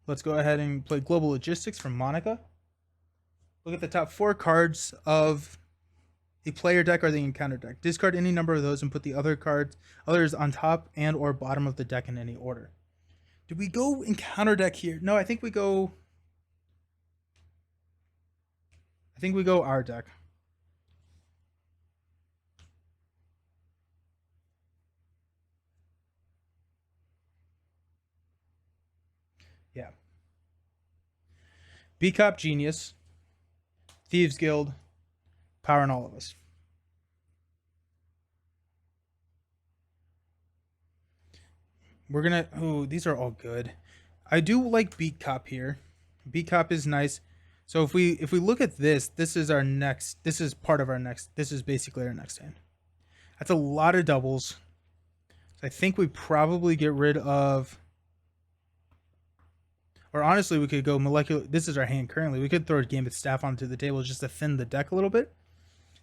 Let's go ahead and play Global Logistics from Monica. Look at the top 4 cards of the player deck or the encounter deck. Discard any number of those and put the others on top and or bottom of the deck in any order. Did we go encounter deck here? No, I think we go our deck. Yeah. B-Cop Genius. Thieves Guild. Power in all of us. We're gonna. Oh, these are all good. I do like Beat Cop here. Beat Cop is nice. So if we look at this, this is our next. This is part of our next. This is basically our next hand. That's a lot of doubles. So I think we probably get rid of. Or honestly, we could go molecular. This is our hand currently. We could throw Gambit Staff onto the table just to thin the deck a little bit.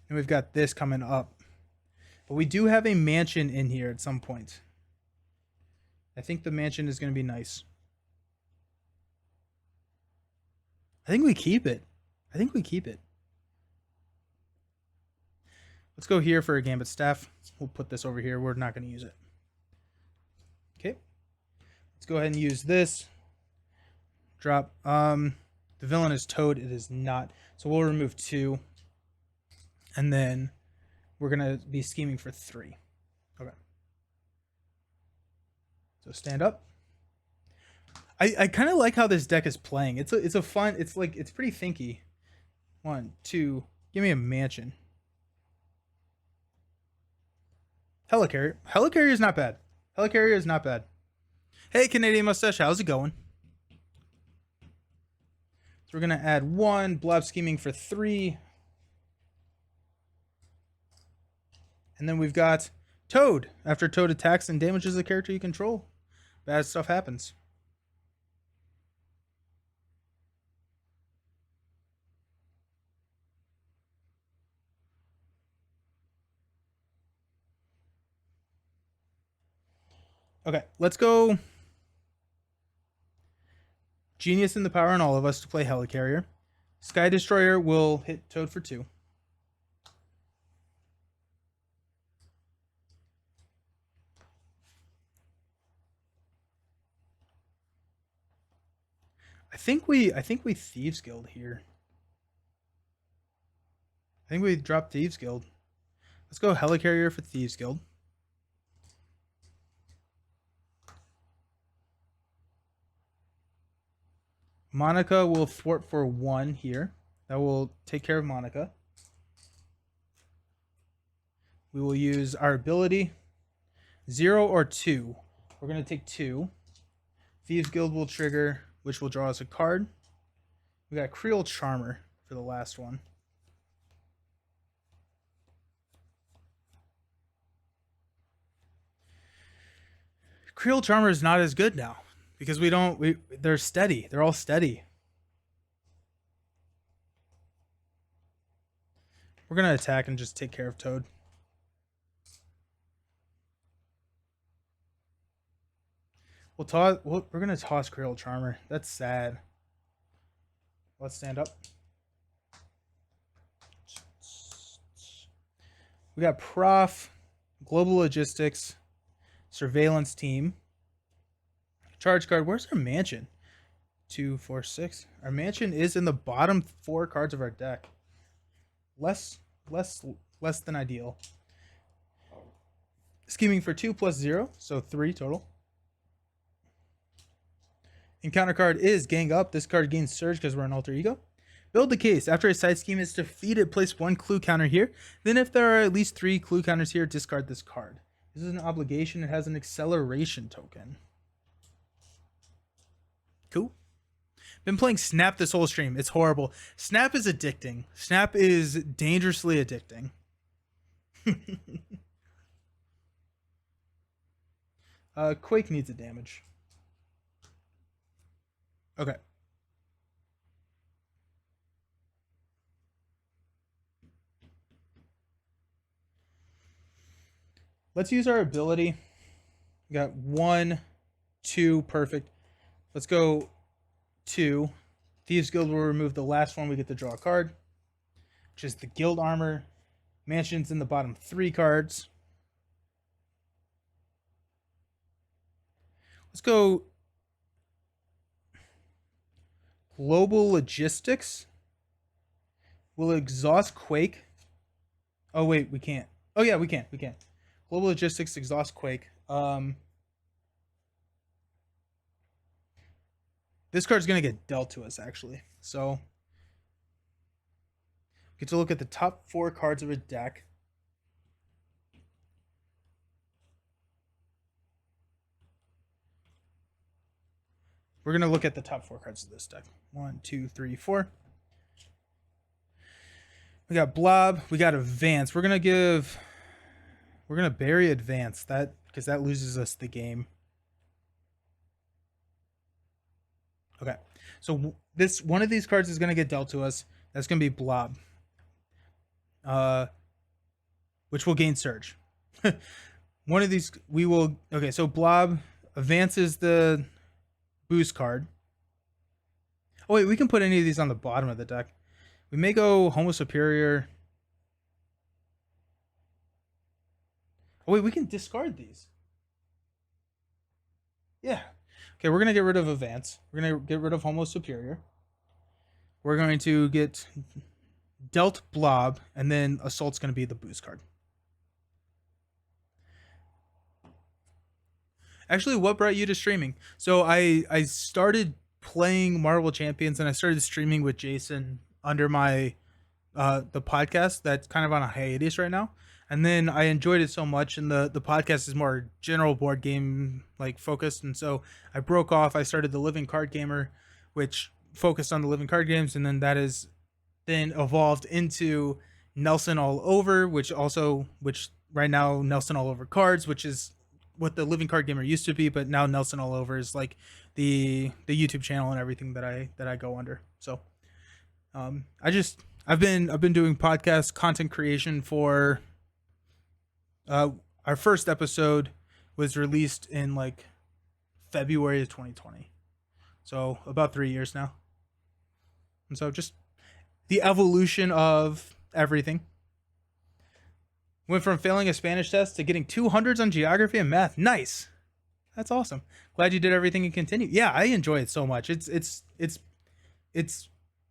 And we've got this coming up. But we do have a mansion in here at some point. I think the mansion is going to be nice. I think we keep it. Let's go here for a Gambit staff. We'll put this over here. We're not going to use it. Okay. Let's go ahead and use this. Drop. The villain is Toad. It is not. So we'll remove 2. And then we're going to be scheming for 3. Okay. So stand up. I kind of like how this deck is playing. It's a fun. It's pretty thinky. 1, 2. Give me a mansion. Helicarrier. Helicarrier is not bad. Helicarrier is not bad. Hey, Canadian Mustache, how's it going? So we're going to add 1. Blob scheming for 3. And then we've got Toad. After Toad attacks and damages the character you control, bad stuff happens. Okay, let's go. Genius in the power on all of us to play Helicarrier. Sky Destroyer will hit Toad for 2. I think we Thieves Guild here. I think we dropped Thieves Guild. Let's go Helicarrier for Thieves Guild. Monica will thwart for 1 here. That will take care of Monica. We will use our ability. 0 or 2. We're going to take 2. Thieves Guild will trigger, which will draw us a card. We got Creole Charmer for the last one. Creole Charmer is not as good now because they're steady. They're all steady. We're going to attack and just take care of Toad. We're going to toss Creole Charmer. That's sad. Let's stand up. We got Prof, Global Logistics, Surveillance Team. Charge card. Where's our mansion? 2, 4, 6. Our mansion is in the bottom 4 cards of our deck. Less than ideal. Scheming for 2 plus 0, so 3 total. Encounter card is Gang Up. This card gains Surge because we're an alter ego. Build the case. After a side scheme is defeated, place 1 clue counter here. Then if there are at least 3 clue counters here, discard this card. This is an obligation. It has an acceleration token. Cool. Been playing Snap this whole stream. It's horrible. Snap is addicting. Snap is dangerously addicting. Quake needs a damage. Okay. Let's use our ability. We got 1, 2, perfect. Let's go 2. Thieves Guild will remove the last one. We get to draw a card, which is the Guild Armor. Mansion's in the bottom 3 cards. Let's go Global Logistics. Will exhaust Quake. Oh, wait, we can't. Oh, yeah, we can. We can. Global Logistics, exhaust Quake. This card's going to get dealt to us, actually. So, get to look at the top 4 cards of a deck. We're going to look at the top 4 cards of this deck. 1, 2, 3, 4. We got Blob. We got Advance. We're going to bury Advance because that loses us the game. Okay. So one of these cards is going to get dealt to us. That's going to be Blob. Which will gain Surge. One of these we will. Okay, so Blob advances the boost card. Oh wait, we can put any of these on the bottom of the deck. We may go Homo Superior. Oh wait, we can discard these. Yeah. Okay, we're gonna get rid of Advance. We're gonna get rid of Homo Superior. We're going to get dealt Blob, and then Assault's gonna be the boost card. Actually, what brought you to streaming? So I started playing Marvel Champions, and I started streaming with Jason under my the podcast that's kind of on a hiatus right now. And then I enjoyed it so much, and the podcast is more general board game like focused, and so I broke off. I started the Living Card Gamer, which focused on the living card games, and then that is then evolved into Nelson All Over, which right now Nelson All Over Cards, which is what the Living Card Gamer used to be, but now Nelson All Over is like the YouTube channel and everything that I go under. So I've been doing podcast content creation for our first episode was released in like February of 2020. So about 3 years now. And so just the evolution of everything. Went from failing a Spanish test to getting 200s on geography and math. Nice. That's awesome. Glad you did everything and continue. Yeah, I enjoy it so much. It's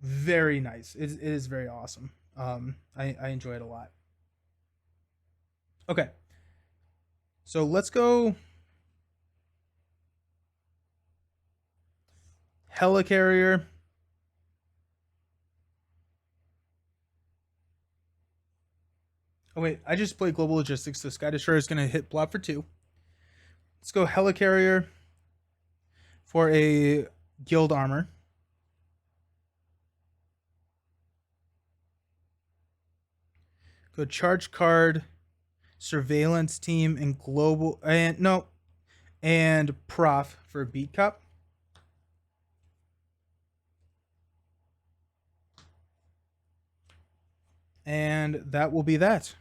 very nice. It is very awesome. I enjoy it a lot. Okay. So let's go Helicarrier. Oh wait, I just played Global Logistics, so Sky Destroyer is gonna hit Blob for 2. Let's go Helicarrier for a Guild Armor. Go Charge Card, Surveillance Team, and Global and Prof for Beat Cup. And that will be that.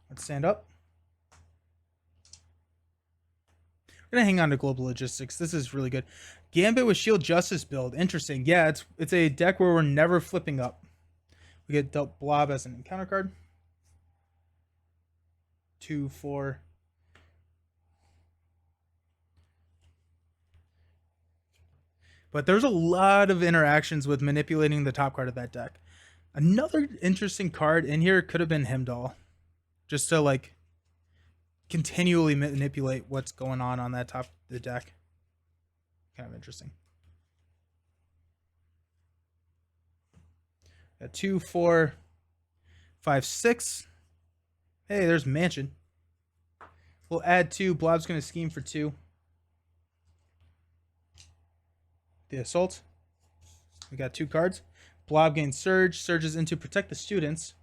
Let's stand up. We're gonna hang on to Global Logistics. This is really good. Gambit with Shield Justice build. Interesting. Yeah, it's a deck where we're never flipping up. We get dealt Blob as an encounter card. 2, 4. But there's a lot of interactions with manipulating the top card of that deck. Another interesting card in here could have been Himdall. Just to like continually manipulate what's going on that top of the deck. Kind of interesting. Got 2, 4, 5, 6. Hey, there's Mansion. We'll add 2. Blob's going to scheme for 2. The Assault. We got 2 cards. Blob gains Surge. Surges into Protect the Students.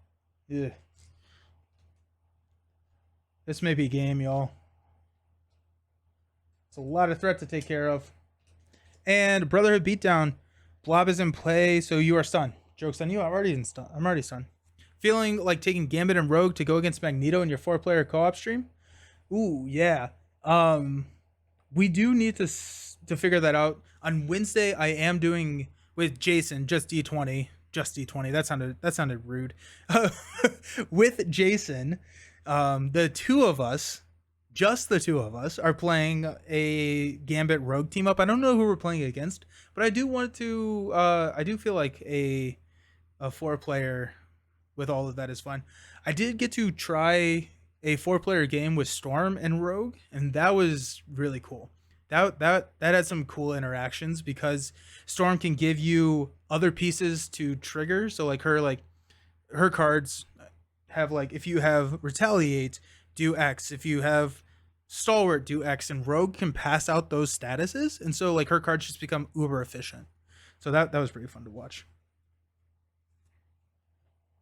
Ugh. This may be game, y'all. It's a lot of threat to take care of. And Brotherhood Beatdown. Blob is in play, so you are stunned. Joke's on you. I'm already stunned. Feeling like taking Gambit and Rogue to go against Magneto in your 4-player co-op stream? Ooh, yeah. We do need to figure that out. On Wednesday, I am doing with Jason just D20. That sounded rude. With Jason, the two of us, just the two of us, are playing a Gambit Rogue team up. I don't know who we're playing against, but I do want to. I do feel like a 4-player with all of that is fun. I did get to try a 4-player game with Storm and Rogue, and that was really cool. That had some cool interactions because Storm can give you other pieces to trigger. So like her cards have like, if you have Retaliate, do X. If you have Stalwart, do X. And Rogue can pass out those statuses, and so like her cards just become uber efficient. So that was pretty fun to watch.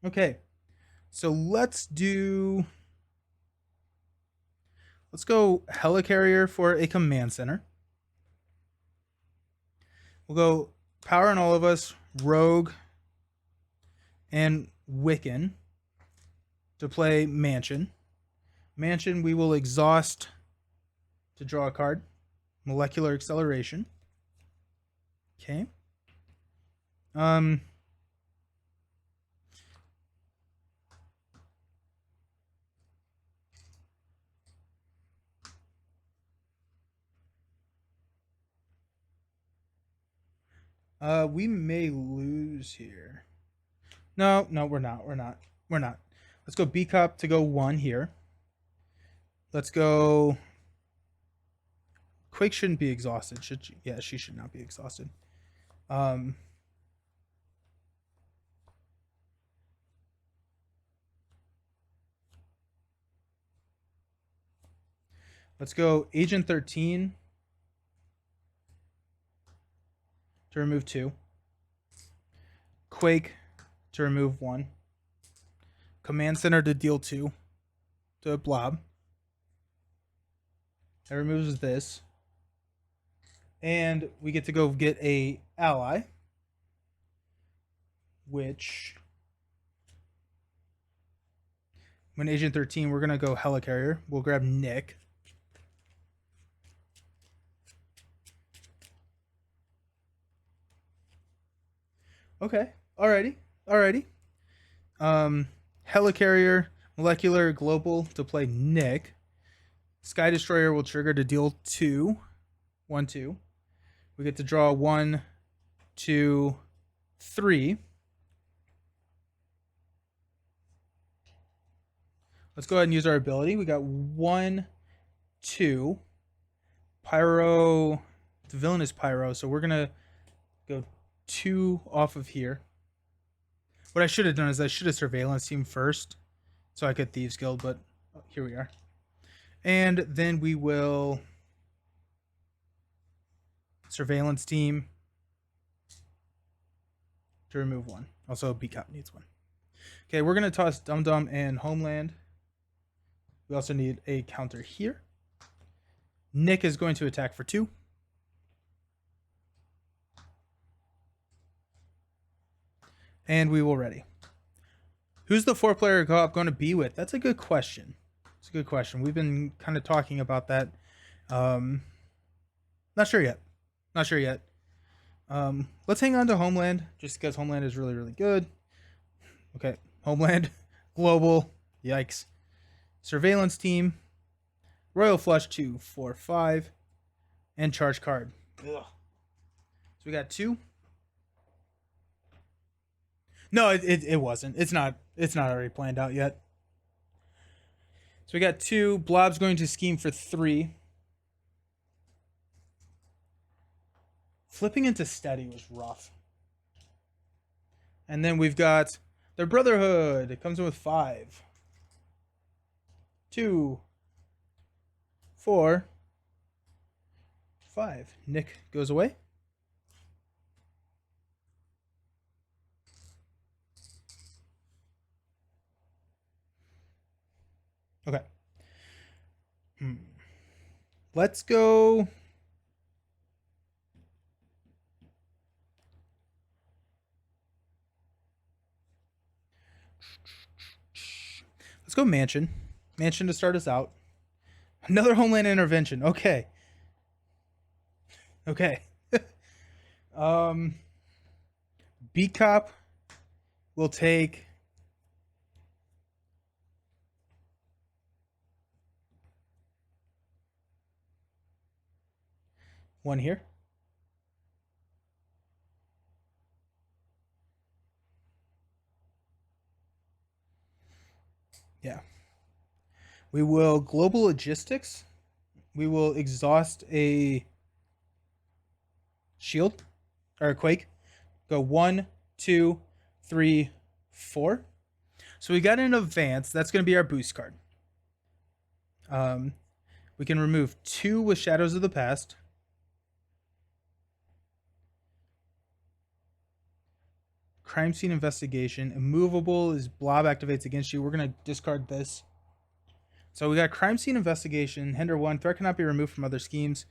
Okay, so let's go Helicarrier for a Command Center. We'll go Power in All of Us, Rogue, and Wiccan to play Mansion. Mansion, we will exhaust to draw a card. Molecular Acceleration. Okay. We may lose here. No, we're not. We're not. Let's go B cup to go 1 here. Let's go. Quake shouldn't be exhausted. Should she? Yeah, she should not be exhausted. Um, let's go Agent 13 to remove 2. Quake to remove 1. Command Center to deal 2 to Blob. That removes this. And we get to go get a ally, which when Agent 13, we're gonna go Helicarrier. We'll grab Nick. Okay, alrighty. Helicarrier, Molecular, Global to play Nick. Sky Destroyer will trigger to deal 2. 1, 2. We get to draw 1, 2, 3. Let's go ahead and use our ability. We got 1, 2. Pyro. The villain is Pyro, so we're gonna go 2 off of here. What I should have done is I should have Surveillance Team first, so I could Thieves Guild, but here we are. And then we will Surveillance Team to remove 1. Also, B-Cop needs 1. Okay, we're going to toss Dum Dum and Homeland. We also need a counter here. Nick is going to attack for 2. And we will ready. Who's the 4-player co-op going to be with? That's a good question. It's a good question. We've been kind of talking about that. Not sure yet. Let's hang on to Homeland, just because Homeland is really, really good. Okay, Homeland, Global, yikes. Surveillance Team, Royal Flush 2, 4, 5, and Charge Card. Ugh. So we got 2. No, it wasn't. It's not already planned out yet. So we got 2. Blob's going to scheme for 3. Flipping into steady was rough. And then we've got their Brotherhood. It comes in with 5. 2. 4. 5. Nick goes away. Okay. Let's go. Let's go Mansion. Mansion to start us out. Another Homeland Intervention. Okay. B Cop will take one here. Yeah. We will Global Logistics. We will exhaust a shield or a quake. Go 1, 2, 3, 4. So we got an advance. That's going to be our boost card. We can remove 2 with Shadows of the Past. Crime Scene Investigation. Immovable is Blob activates against you. We're going to discard this. So we got Crime Scene Investigation. Hinder 1. Threat cannot be removed from other schemes.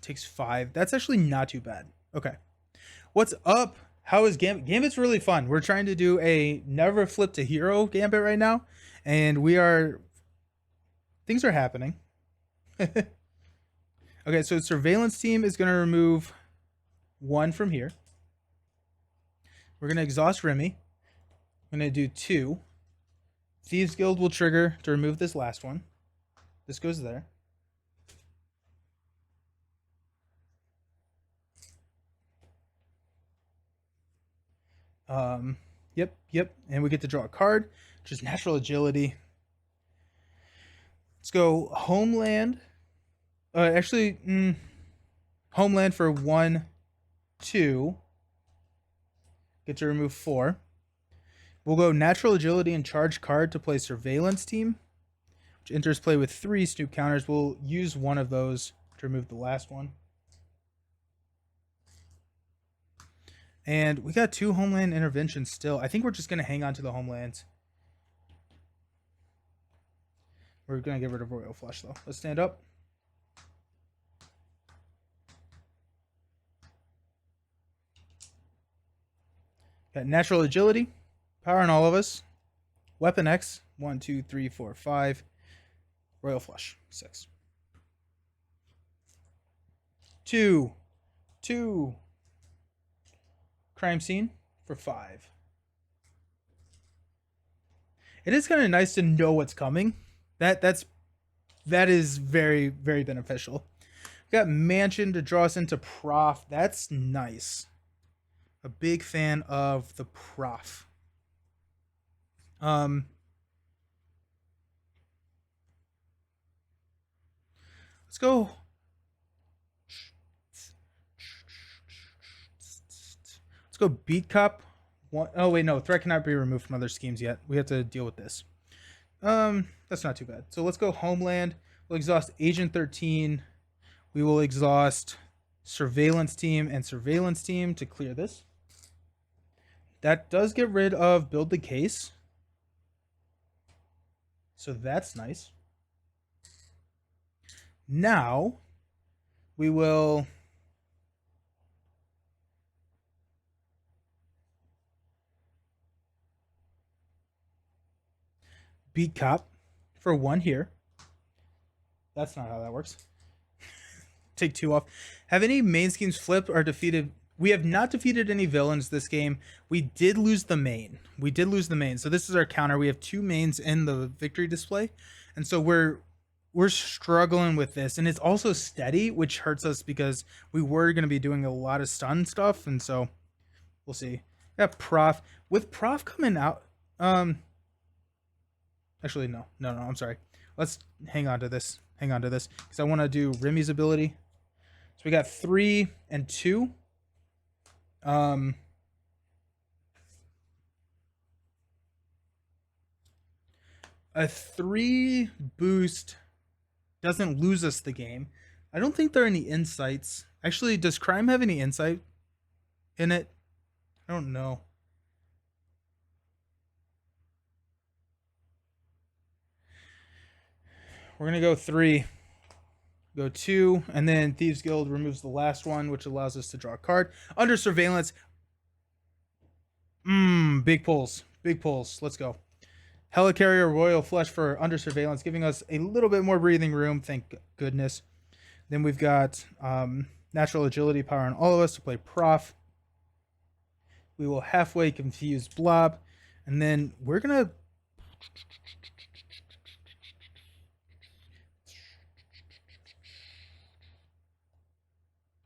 Takes 5. That's actually not too bad. Okay. What's up? How is Gambit? Gambit's really fun. We're trying to do a never flip to hero Gambit right now. And we are... Things are happening. Okay, so Surveillance Team is going to remove 1 from here. We're going to exhaust Remy. I'm going to do 2. Thieves Guild will trigger to remove this last one. This goes there. Yep. And we get to draw a card, which is Natural Agility. Let's go Homeland. Homeland for 1, 2. Get to remove 4. We'll go Natural Agility and charge card to play Surveillance Team, which enters play with 3 Snoop counters. We'll use one of those to remove the last one. And we got 2 Homeland Interventions still. I think we're just going to hang on to the Homelands. We're going to get rid of Royal Flush, though. Let's stand up. Got Natural Agility. Power on all of us. Weapon X. 1, 2, 3, 4, 5. Royal Flush. 6. 2. Crime Scene for 5. It is kind of nice to know what's coming. That is very, very beneficial. We got Mansion to draw us into Prof. That's nice. A big fan of the Prof. Let's go. Let's go Beat Cop. Oh wait, no, threat cannot be removed from other schemes yet. We have to deal with this. That's not too bad. So let's go Homeland. We'll exhaust Agent 13. We will exhaust Surveillance Team and Surveillance Team to clear this. That does get rid of Build the Case. So that's nice. Now we will Beat Cop for 1 here. That's not how that works. Take 2 off. Have any main schemes flipped or defeated? We have not defeated any villains this game. We did lose the main. So this is our counter. We have 2 mains in the victory display. And so we're struggling with this. And it's also steady, which hurts us because we were going to be doing a lot of stun stuff. And so we'll see. Got Prof. With Prof coming out, actually, no, I'm sorry. Let's hang on to this because I want to do Remy's ability. So we got 3 and 2. A 3 boost doesn't lose us the game. I don't think there are any insights. Actually, does Crime have any insight in it? I don't know. We're going to go 3. Go 2. And then Thieves Guild removes the last one, which allows us to draw a card. Under Surveillance. Big pulls. Let's go. Helicarrier Royal Flush for Under Surveillance, giving us a little bit more breathing room. Thank goodness. Then we've got Natural Agility, Power on all of us to play Prof. We will halfway confuse Blob. And then we're going to...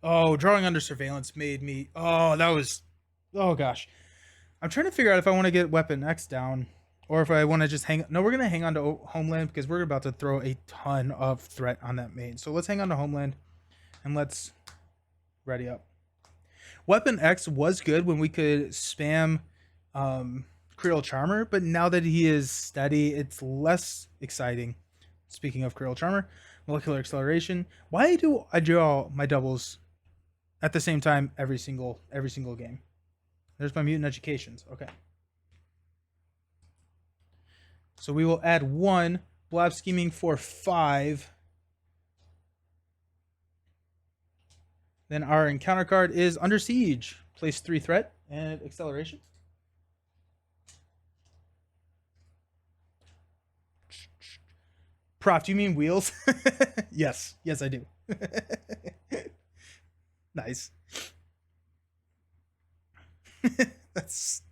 Oh, drawing Under Surveillance made me... Oh, gosh. I'm trying to figure out if I want to get Weapon X down or if I want to just hang... No, we're going to hang on to Homeland because we're about to throw a ton of threat on that main. So let's hang on to Homeland and let's ready up. Weapon X was good when we could spam Creole Charmer, but now that he is steady, it's less exciting. Speaking of Creole Charmer, Molecular Acceleration. Why do I draw my doubles at the same time every single game? There's my Mutant Educations. Okay. So we will add 1. Blob Scheming for 5. Then our encounter card is Under Siege. Place 3 threat and acceleration. Prof, do you mean wheels? Yes, I do. Nice. That's...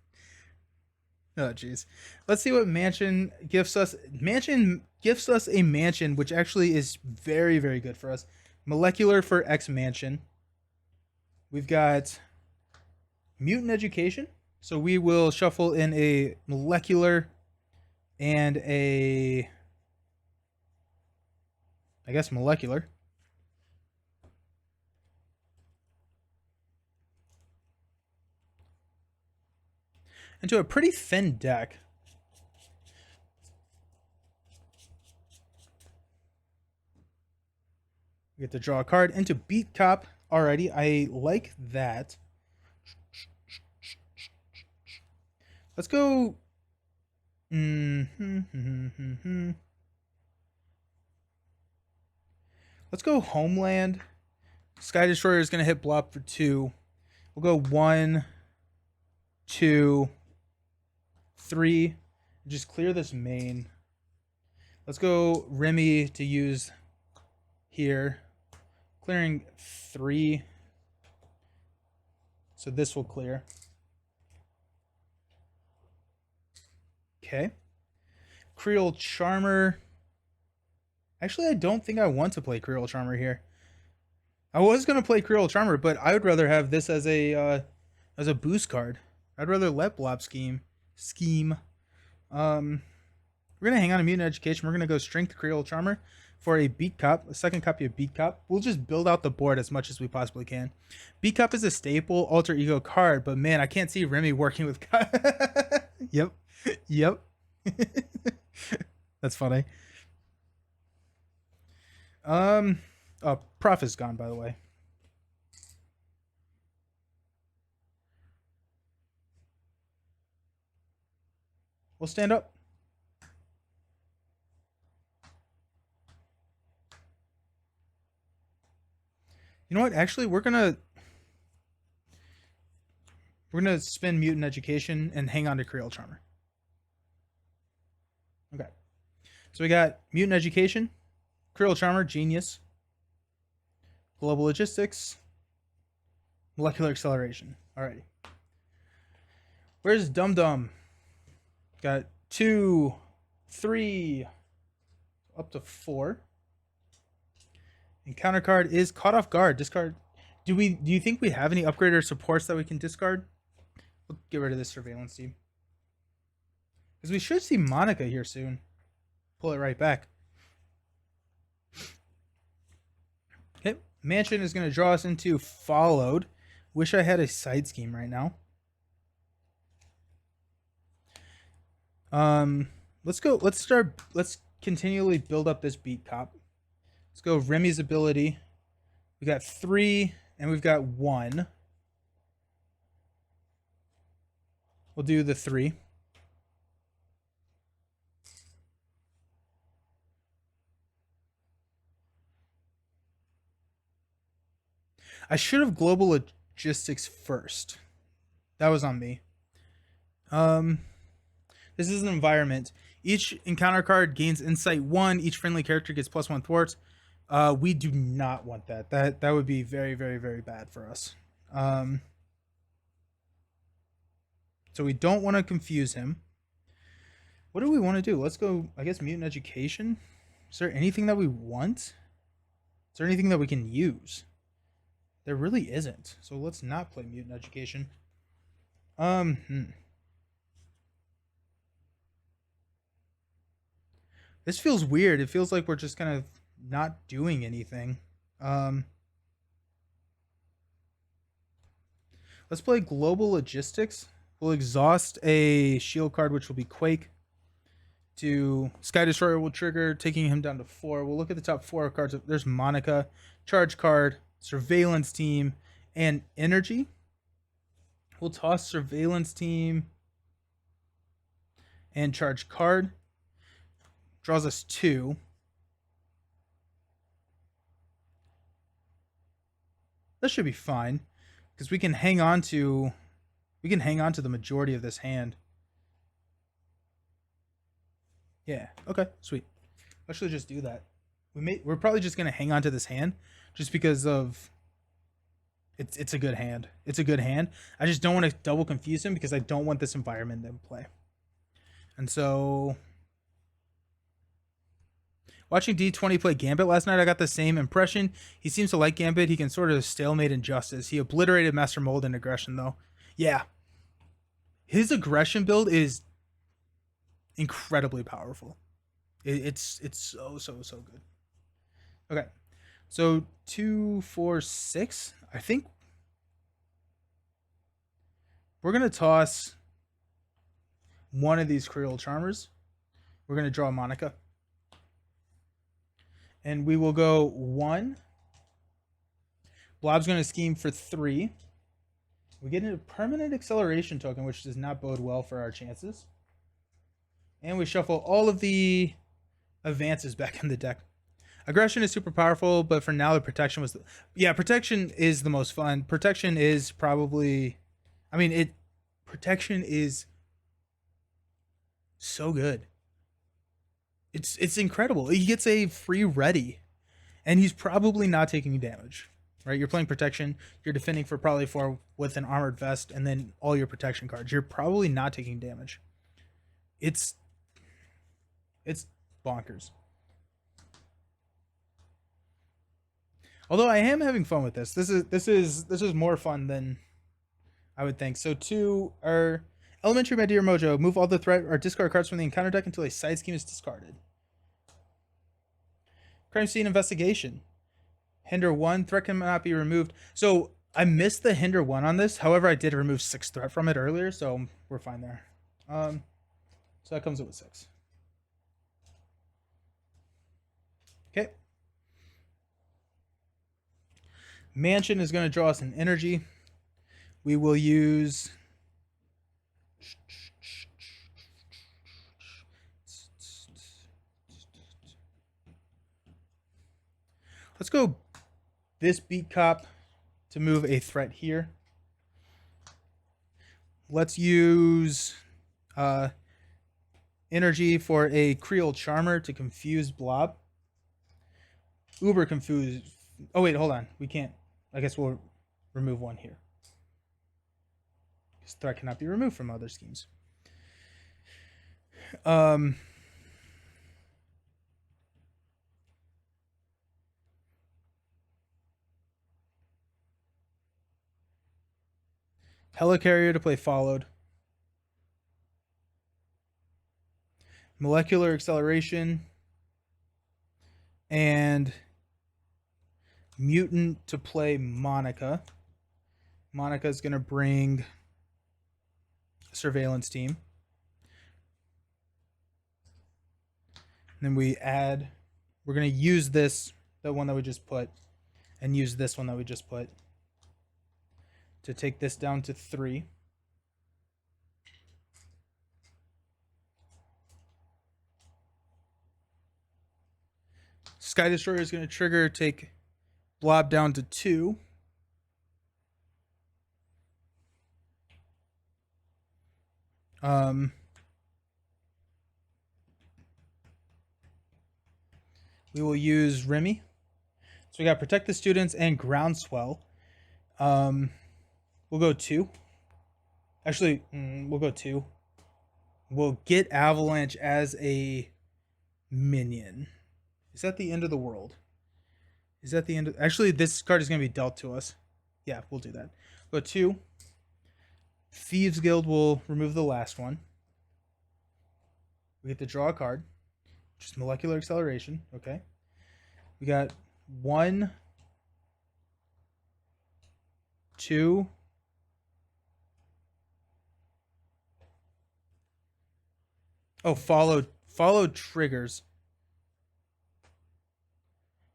Oh, jeez. Let's see what Mansion gifts us. Mansion gifts us a Mansion, which actually is very, very good for us. Molecular for X Mansion. We've got Mutant Education. So we will shuffle in a molecular and I guess molecular. Into a pretty thin deck. We get to draw a card into Beat Cop. Alrighty, I like that. Let's go. Let's go Homeland. Sky Destroyer is going to hit Blop for 2. We'll go 1, 2, 3. Just clear this main. Let's go Remy to use here. Clearing 3. So this will clear. Okay. Creole Charmer. Actually, I don't think I want to play Creole Charmer here. I was going to play Creole Charmer, but I would rather have this as a boost card. I'd rather let Blop scheme. We're going to hang on to Mutant Education. We're going to go Strength Creole Charmer for a Beat Cop, a second copy of Beat Cop. We'll just build out the board as much as we possibly can. Beat Cop is a staple alter ego card, but man, I can't see Remy working with. Yep. Yep. That's funny. Prof is gone, by the way. We'll stand up. You know what? Actually, we're gonna spin Mutant Education and hang on to Creole Charmer. Okay. So we got Mutant Education, Creole Charmer, Genius, Global Logistics, Molecular Acceleration. Alrighty. Where's Dum Dum? Got 2, 3, up to 4. And counter card is Caught Off Guard. Discard. Do you think we have any upgrade or supports that we can discard? We'll get rid of this surveillance team. Because we should see Monica here soon. Pull it right back. Okay. Mansion is going to draw us into Followed. Wish I had a side scheme right now. Let's go. Let's continually build up this Beat Cop. Let's go Remy's ability. We got 3 and we've got 1. We'll do the 3. I should have Global Logistics first. That was on me. This is an environment. Each encounter card gains Insight 1. Each friendly character gets +1 thwarts. We do not want that. That would be very, very, very bad for us. So we don't want to confuse him. What do we want to do? Let's go, I guess, Mutant Education. Is there anything that we want? Is there anything that we can use? There really isn't. So let's not play Mutant Education. This feels weird. It feels like we're just kind of not doing anything. Let's play Global Logistics. We'll exhaust a shield card, which will be Quake. To Sky Destroyer will trigger, taking him down to 4. We'll look at the top 4 cards. There's Monica, Charge Card, Surveillance Team, and Energy. We'll toss Surveillance Team and Charge Card. Draws us 2. That should be fine, because we can hang on to the majority of this hand. Yeah. Okay. Sweet. Let's actually just do that. We're probably just gonna hang on to this hand, just because of it's a good hand. It's a good hand. I just don't want to double confuse him because I don't want this environment in play. And so, watching D20 play Gambit last night, I got the same impression. He seems to like Gambit. He can sort of stalemate injustice. He obliterated Master Mold and Aggression, though. Yeah. His aggression build is incredibly powerful. It's so good. Okay, so 2, 4, 6. I think we're gonna toss one of these Creole Charmers. We're gonna draw Monica, and we will go 1. Blob's gonna scheme for 3. We get a permanent acceleration token, which does not bode well for our chances. And we shuffle all of the advances back in the deck. Aggression is super powerful, but for now the protection was protection is the most fun. Protection is probably protection is so good. It's incredible. He gets a free ready, and he's probably not taking damage. Right? You're playing protection, you're defending for probably 4 with an armored vest, and then all your protection cards. You're probably not taking damage. It's bonkers. Although I am having fun with this. This is more fun than I would think. So 2 are Elementary, my dear Mojo. Move all the threat or discard cards from the encounter deck until a side scheme is discarded. Crime scene investigation. Hinder 1. Threat cannot be removed. So I missed the hinder 1 on this. However, I did remove 6 threat from it earlier, so we're fine there. So that comes up with 6. Okay. Mansion is going to draw us an energy. We will use... Let's go this Beat Cop to move a threat here. Let's use energy for a Creole Charmer to confuse Blob. Uber confuse. Oh, wait, hold on. We can't. I guess we'll remove 1 here. This threat cannot be removed from other schemes. Helicarrier to play followed. Molecular acceleration. And Mutant to play Monica. Monica is going to bring a surveillance team. And then we add, we're going to use this, the one that we just put, and use this one that we just put to take this down to 3. Sky Destroyer is going to trigger, take Blob down to 2. We will use Remy. So we got Protect the Students and Groundswell. We'll go 2. Actually, we'll go 2. We'll get Avalanche as a minion. Is that the end of the world? Is that the end of... Actually, this card is going to be dealt to us. Yeah, we'll do that. Go 2. Thieves Guild will remove the last one. We get to draw a card. Just Molecular Acceleration. Okay. We got 1, 2... Oh, follow triggers.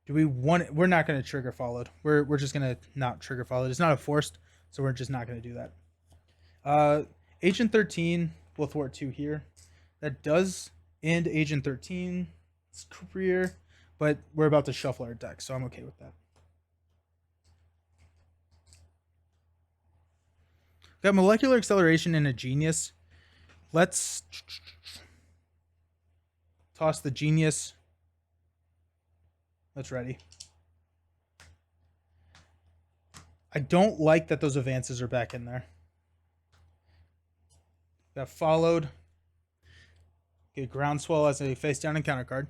Do we want... We're not going to trigger followed. We're just going to not trigger followed. It's not a forced, so we're just not going to do that. Agent 13 will thwart 2 here. That does end Agent 13's career, but we're about to shuffle our deck, so I'm okay with that. Got Molecular Acceleration and a Genius. Let's toss the Genius. That's ready. I don't like that those advances are back in there. Got followed. Get Groundswell as a face down encounter card.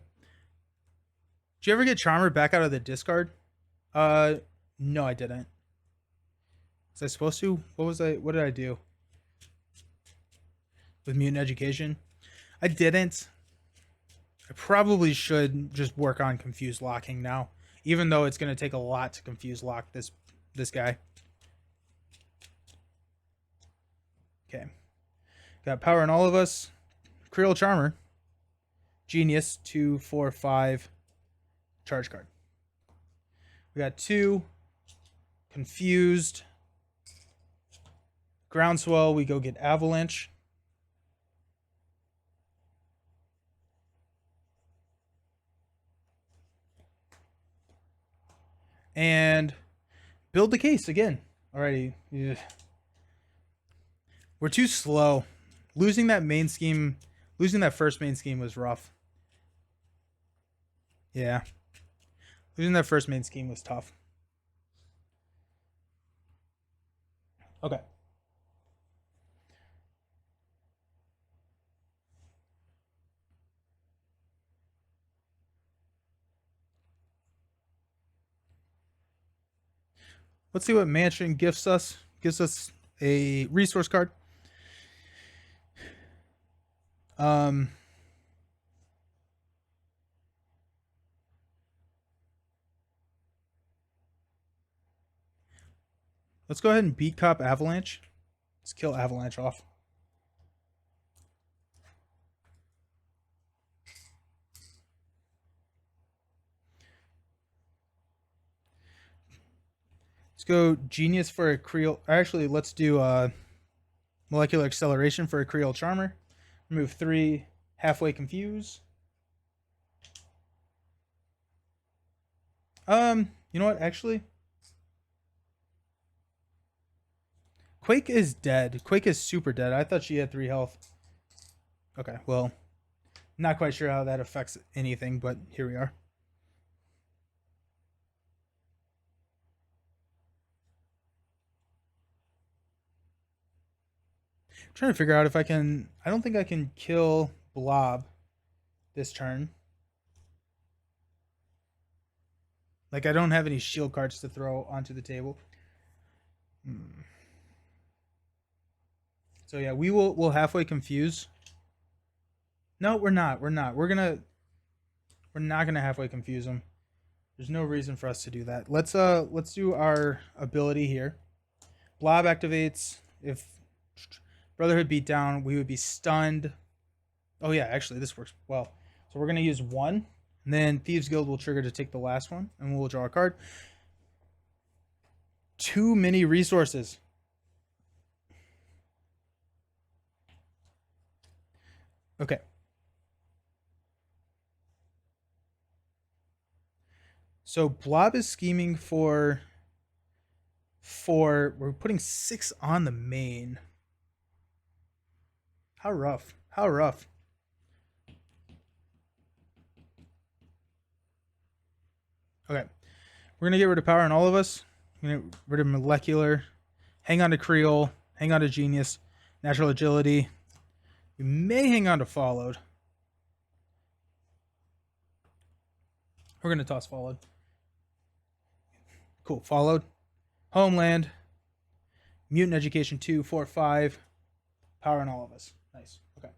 Did you ever get Charmer back out of the discard? No, I didn't. Was I supposed to? What did I do? with Mutant Education. I didn't. I probably should just work on confused locking now, even though it's going to take a lot to confuse lock this guy. Okay. Got power in all of us. Creole Charmer. Genius. 2, 4, 5. Charge card. We got 2. Confused. Groundswell. We go get Avalanche. And build the case again. Alrighty. Yeah. We're too slow. Losing that first main scheme was rough. Yeah. Losing that first main scheme was tough. Okay. Let's see what Mansion gifts us. Gives us a resource card. Let's go ahead and beat Cop Avalanche. Let's kill Avalanche off. Let's go Genius for a Creole. Actually, let's do Molecular Acceleration for a Creole Charmer. Remove 3. Halfway Confuse. You know what? Actually, Quake is dead. Quake is super dead. I thought she had 3 health. Okay, well, not quite sure how that affects anything, but here we are. I'm trying to figure out if I can... I don't think I can kill Blob this turn. Like, I don't have any shield cards to throw onto the table. So yeah, we'll halfway confuse. No, we're not. We're not gonna halfway confuse them. There's no reason for us to do that. Let's do our ability here. Blob activates. If Brotherhood beat down, we would be stunned. Oh yeah, actually this works well. So we're gonna use 1. And then Thieves Guild will trigger to take the last one, and we'll draw a card. Too many resources. Okay. So Blob is scheming for 4. We're putting 6 on the main. How rough. How rough. Okay. We're going to get rid of power on all of us. We're going to get rid of Molecular. Hang on to Creole. Hang on to Genius. Natural Agility. We may hang on to Followed. We're going to toss Followed. Cool. Followed. Homeland. Mutant Education 2, 4, 5. Power on all of us. Nice. Okay.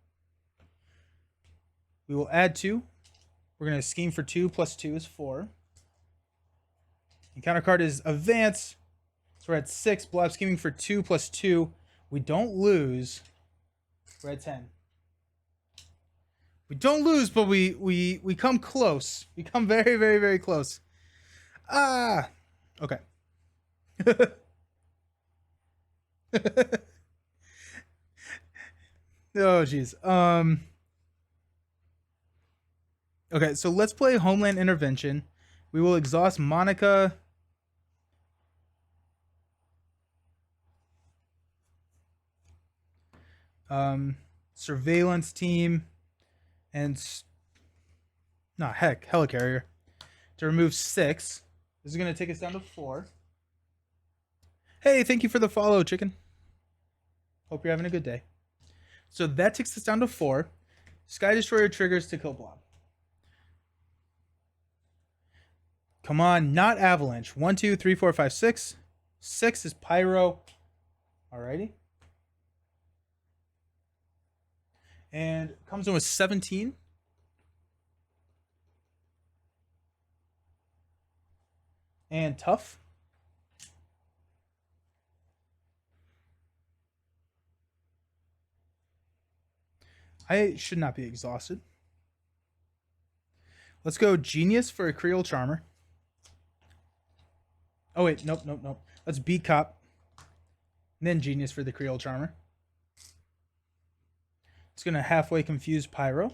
We will add 2. We're going to scheme for 2 plus 2 is 4. Encounter card is Advance. So we're at 6. Blob scheming for 2 plus 2. We don't lose. We're at 10. We don't lose, but we come close. We come very, very, very close. Ah. Okay. Oh, jeez. Okay, so let's play Homeland Intervention. We will exhaust Monica. Surveillance team. And... Helicarrier. To remove 6. This is going to take us down to 4. Hey, thank you for the follow, chicken. Hope you're having a good day. So that takes us down to 4. Sky Destroyer triggers to kill Blob. Come on, not Avalanche. 1, 2, 3, 4, 5, 6. 6 is Pyro. Alrighty. And comes in with 17. And tough. I should not be exhausted. Let's go Genius for a Creole Charmer. Oh, wait. Nope. Let's beat Cop. And then Genius for the Creole Charmer. It's going to halfway confuse Pyro.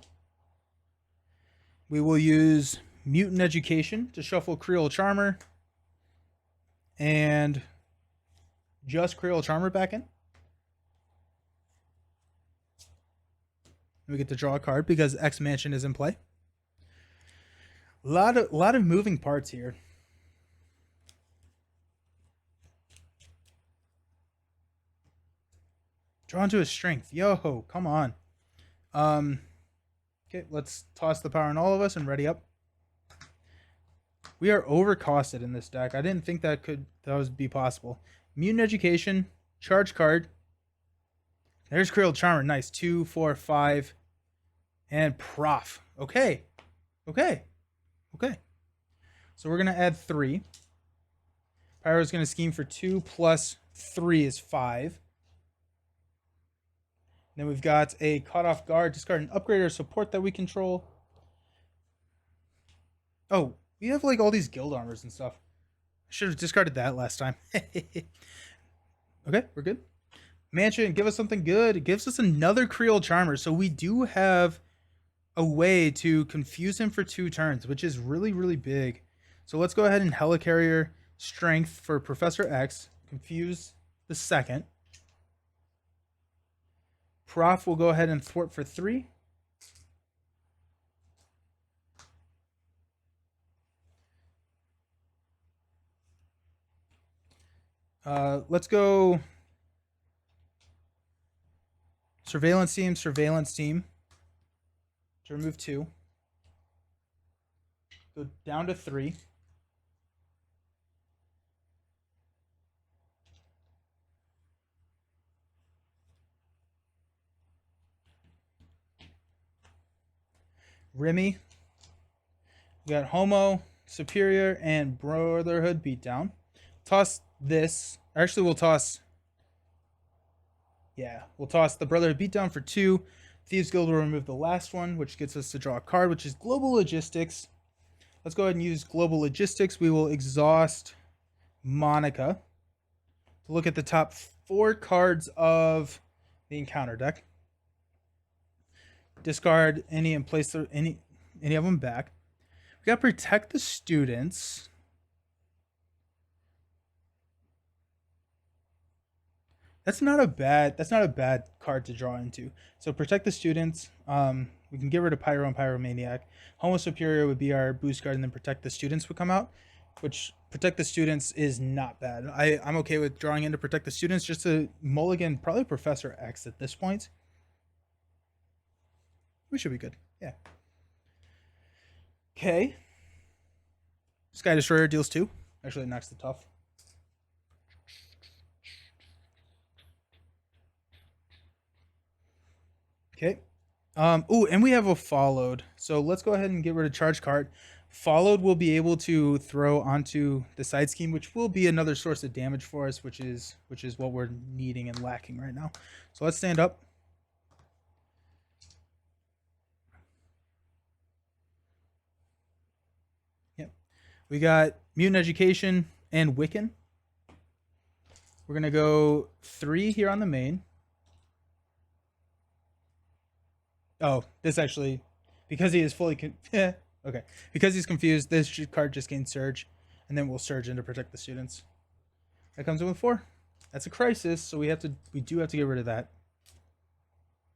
We will use Mutant Education to shuffle Creole Charmer. And just Creole Charmer back in. We get to draw a card because X Mansion is in play. A lot of moving parts here. Draw into a strength. Yo, come on. Okay, let's toss the power on all of us and ready up. We are overcosted in this deck. I didn't think that would be possible. Mutant Education, charge card. There's Creole Charmer. Nice. 2, 4, 5. And Prof. Okay. So we're going to add 3. Pyro's going to scheme for 2 plus 3 is 5. Then we've got a Caught Off Guard. Discard an upgrade or support that we control. Oh, we have like all these guild armors and stuff. I should have discarded that last time. Okay, we're good. Mansion, give us something good. It gives us another Creole Charmer. So we do have a way to confuse him for 2 turns, which is really, really big. So let's go ahead and Helicarrier Strength for Professor X. Confuse the second. Prof will go ahead and thwart for 3. Let's go Surveillance Team to remove 2. Go down to 3. Remy. We got Homo, Superior, and Brotherhood Beatdown. Toss this. Actually, we'll toss... Yeah, we'll toss the Brotherhood Beatdown for 2. Thieves Guild will remove the last one, which gets us to draw a card, which is Global Logistics. Let's go ahead and use Global Logistics. We will exhaust Monica to look at the top 4 cards of the encounter deck. Discard any and place any of them back. We got Protect the Students. That's not a bad card to draw into. So Protect the Students. We can get rid of Pyro and Pyromaniac. Homo Superior would be our boost card, and then Protect the Students would come out, which Protect the Students is not bad. I'm okay with drawing into Protect the Students just to mulligan probably Professor X at this point. We should be good. Yeah. Okay. Sky Destroyer deals 2. Actually, it knocks the tough. Okay. Ooh, and we have a Followed. So let's go ahead and get rid of Charge card. Followed will be able to throw onto the side scheme, which will be another source of damage for us, which is what we're needing and lacking right now. So let's stand up. Yep. We got Mutant Education and Wiccan. We're going to go 3 here on the main. Oh, this actually, because he is fully, okay. Because he's confused, this card just gains Surge, and then we'll Surge in to Protect the Students. That comes in with 4. That's a crisis, so we do have to get rid of that.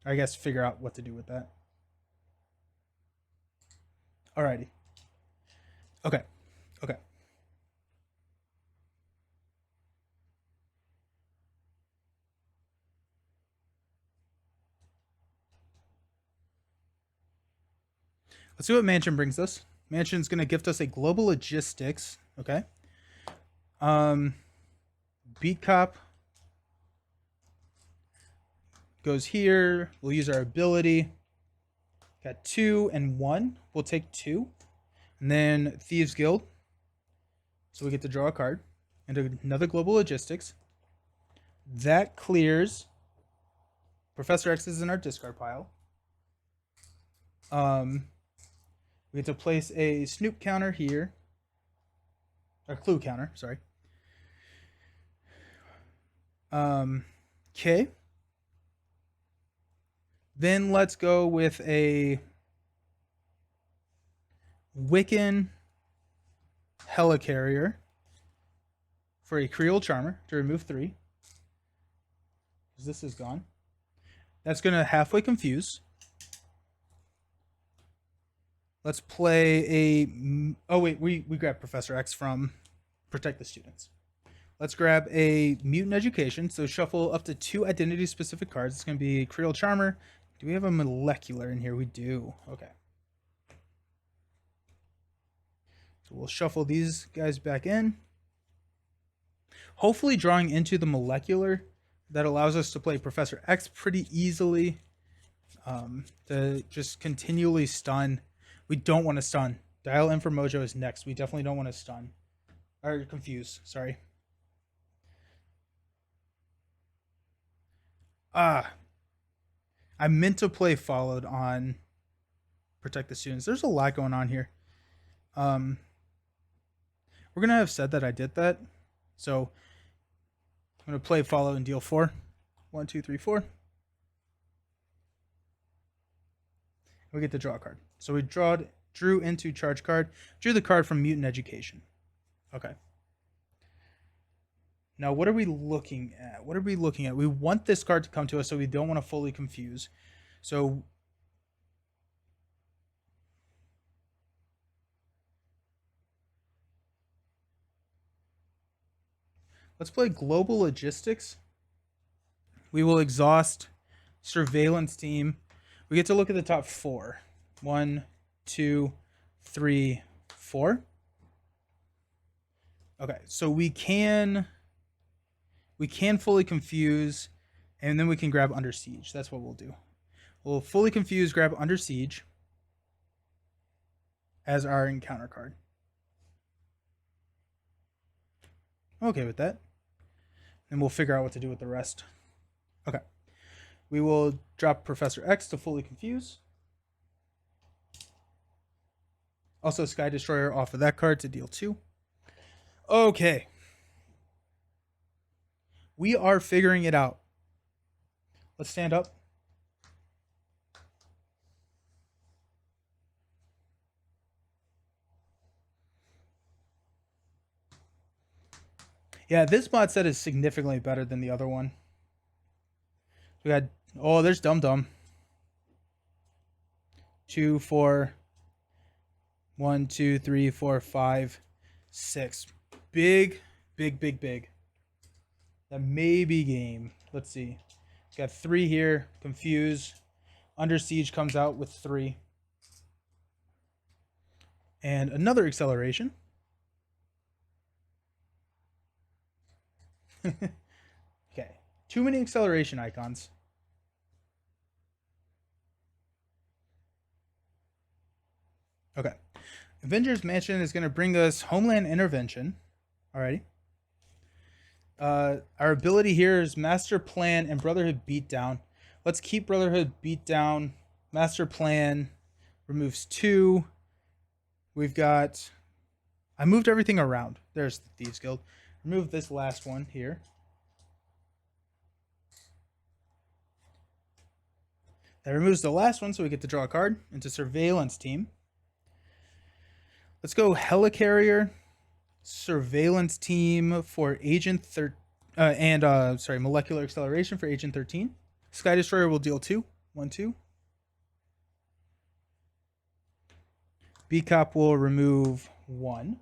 I guess figure out what to do with that. Alrighty. Okay. Let's see what Mansion brings us. Mansion's going to gift us a Global Logistics. Okay. Beat Cop. goes here. We'll use our ability. Got 2 and 1. We'll take 2. And then Thieves Guild. So we get to draw a card. And another Global Logistics. That clears. Professor X is in our discard pile. We get to place a Snoop counter here. Or Clue counter, sorry. Okay. Then let's go with a Wiccan Helicarrier for a Creole Charmer to remove 3. Because this is gone. That's going to halfway confuse. Let's play a... Oh, wait, we grabbed Professor X from Protect the Students. Let's grab a Mutant Education. So shuffle up to 2 identity-specific cards. It's going to be Creole Charmer. Do we have a Molecular in here? We do. Okay. So we'll shuffle these guys back in. Hopefully drawing into the Molecular. That allows us to play Professor X pretty easily. To just continually stun. We don't want to stun. Dial in for Mojo is next. We definitely don't want to stun. Or confuse, sorry. I meant to play Followed on Protect the Students. There's a lot going on here. We're going to have said that I did that. So I'm going to play Follow and deal 4. 1, 2, 3, 4. We get to draw a card. So we drew into Charge card. Drew the card from Mutant Education. Okay. Now, what are we looking at? What are we looking at? We want this card to come to us, so we don't want to fully confuse. So let's play Global Logistics. We will exhaust Surveillance Team. We get to look at the top 4. 1, 2, 3, 4. Okay, so we can fully confuse, and then we can grab Under Siege. That's what we'll do. We'll fully confuse, grab Under Siege as our encounter card. Okay with that. And we'll figure out what to do with the rest. Okay. We will drop Professor X to fully confuse. Also Sky Destroyer off of that card to deal 2. Okay. We are figuring it out. Let's stand up. Yeah, this mod set is significantly better than the other one. We got, oh, there's Dum Dum. 2, 4, 1, 2, 3, 4, 5, 6. Big. That may be game. Let's see. Got 3 here. Confuse. Under Siege comes out with 3. And another acceleration. Okay. Too many acceleration icons. Okay. Avengers Mansion is going to bring us Homeland Intervention. Alrighty. Our ability here is Master Plan and Brotherhood Beatdown. Let's keep Brotherhood Beatdown. Master Plan removes 2. We've got... I moved everything around. There's the Thieves Guild. Remove this last one here. That removes the last one, so we get to draw a card into Surveillance Team. Let's go Helicarrier, Surveillance Team for Agent Molecular Acceleration for Agent 13. Sky Destroyer will deal 2. 1, 2. B-Cop will remove 1.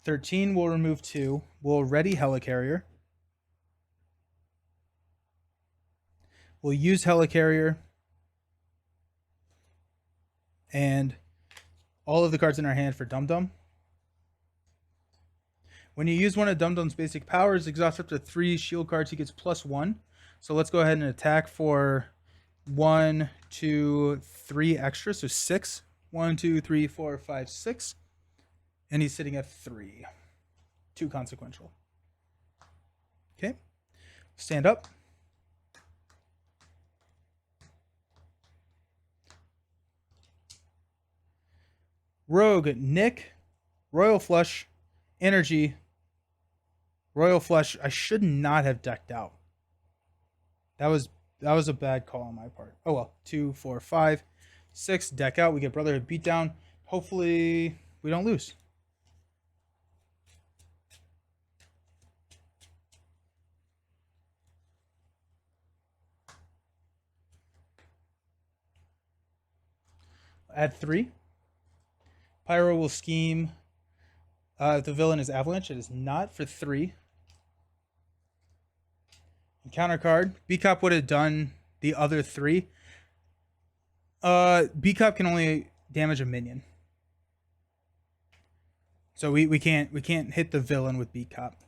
$13 will remove 2. We'll ready Helicarrier. We'll use Helicarrier. And all of the cards in our hand for Dum Dum. When you use one of Dum Dum's basic powers, exhaust up to 3 shield cards, he gets +1. So let's go ahead and attack for 1, 2, 3 extra, so 6. 1, 2, 3, 4, 5, 6. And he's sitting at 3. 2 consequential. Okay. Stand up. Rogue, Nick, Royal Flush, Energy, Royal Flush. I should not have decked out. That was a bad call on my part. Oh well. 2, 4, 5, 6. Deck out. We get Brotherhood Beatdown. Hopefully we don't lose. Add 3. Pyro will scheme. If the villain is Avalanche, it is not, for 3. Counter card. B-Cop would have done the other 3. B-Cop can only damage a minion. So we can't hit the villain with B-Cop.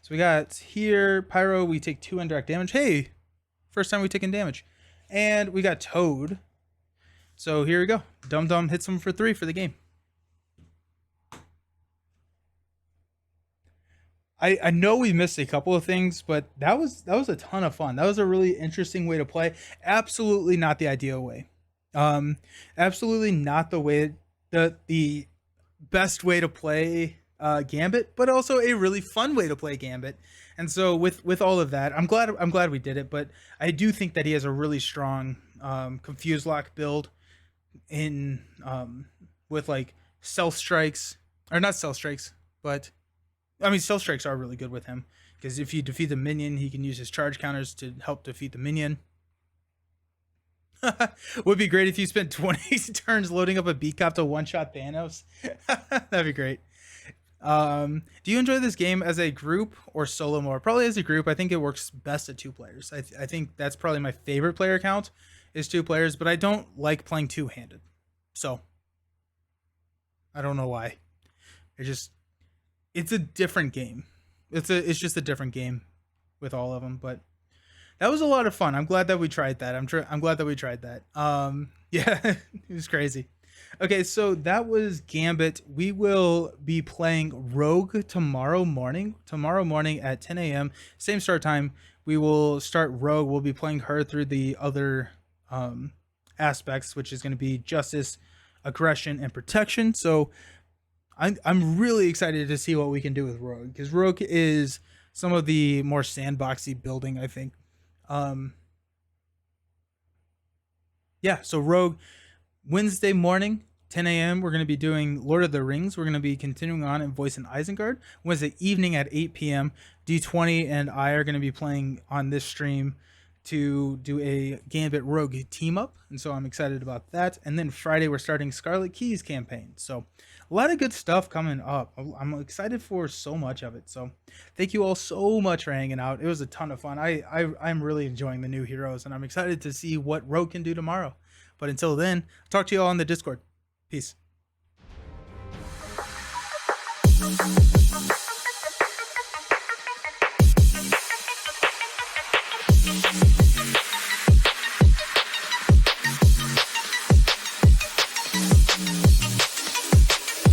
So we got here Pyro, we take 2 indirect damage. Hey! First time we've taken damage. And we got Toad. So here we go. Dum Dum hits him for 3 for the game. I know we missed a couple of things, but that was a ton of fun. That was a really interesting way to play. Absolutely not the ideal way. Absolutely not the way the best way to play Gambit, but also a really fun way to play Gambit. And so with all of that, I'm glad we did it. But I do think that he has a really strong Confuse Lock build in with like Stealth Strikes, or not Stealth Strikes, but I mean, Stealth Strikes are really good with him, because if you defeat the minion, he can use his charge counters to help defeat the minion. Would be great if you spent 20 turns loading up a B-Cop to one-shot Thanos. That'd be great. Do you enjoy this game as a group or solo more? Probably as a group. I think it works best at 2 players. I think that's probably my favorite player count is 2 players, but I don't like playing two-handed. So, I don't know why. It's a different game. It's just a different game with all of them, but that was a lot of fun. I'm glad that we tried that. I'm glad that we tried that. Yeah, it was crazy. Okay, so that was Gambit. We will be playing Rogue tomorrow morning. Tomorrow morning at 10 a.m. Same start time. We will start Rogue. We'll be playing her through the other aspects, which is going to be justice, aggression, and protection. So I'm really excited to see what we can do with Rogue, because Rogue is some of the more sandboxy building, I think. Yeah, so Rogue, Wednesday morning, 10 a.m., we're going to be doing Lord of the Rings. We're going to be continuing on in Voice and Isengard. Wednesday evening at 8 p.m., D20 and I are going to be playing on this stream to do a Gambit Rogue team up, and so I'm excited about that. And then Friday, we're starting Scarlet Keys campaign. So a lot of good stuff coming up. I'm excited for so much of it. So thank you all so much for hanging out. It was a ton of fun. I'm really enjoying the new heroes, and I'm excited to see what Rogue can do tomorrow. But until then, I'll talk to you all on the Discord. Peace.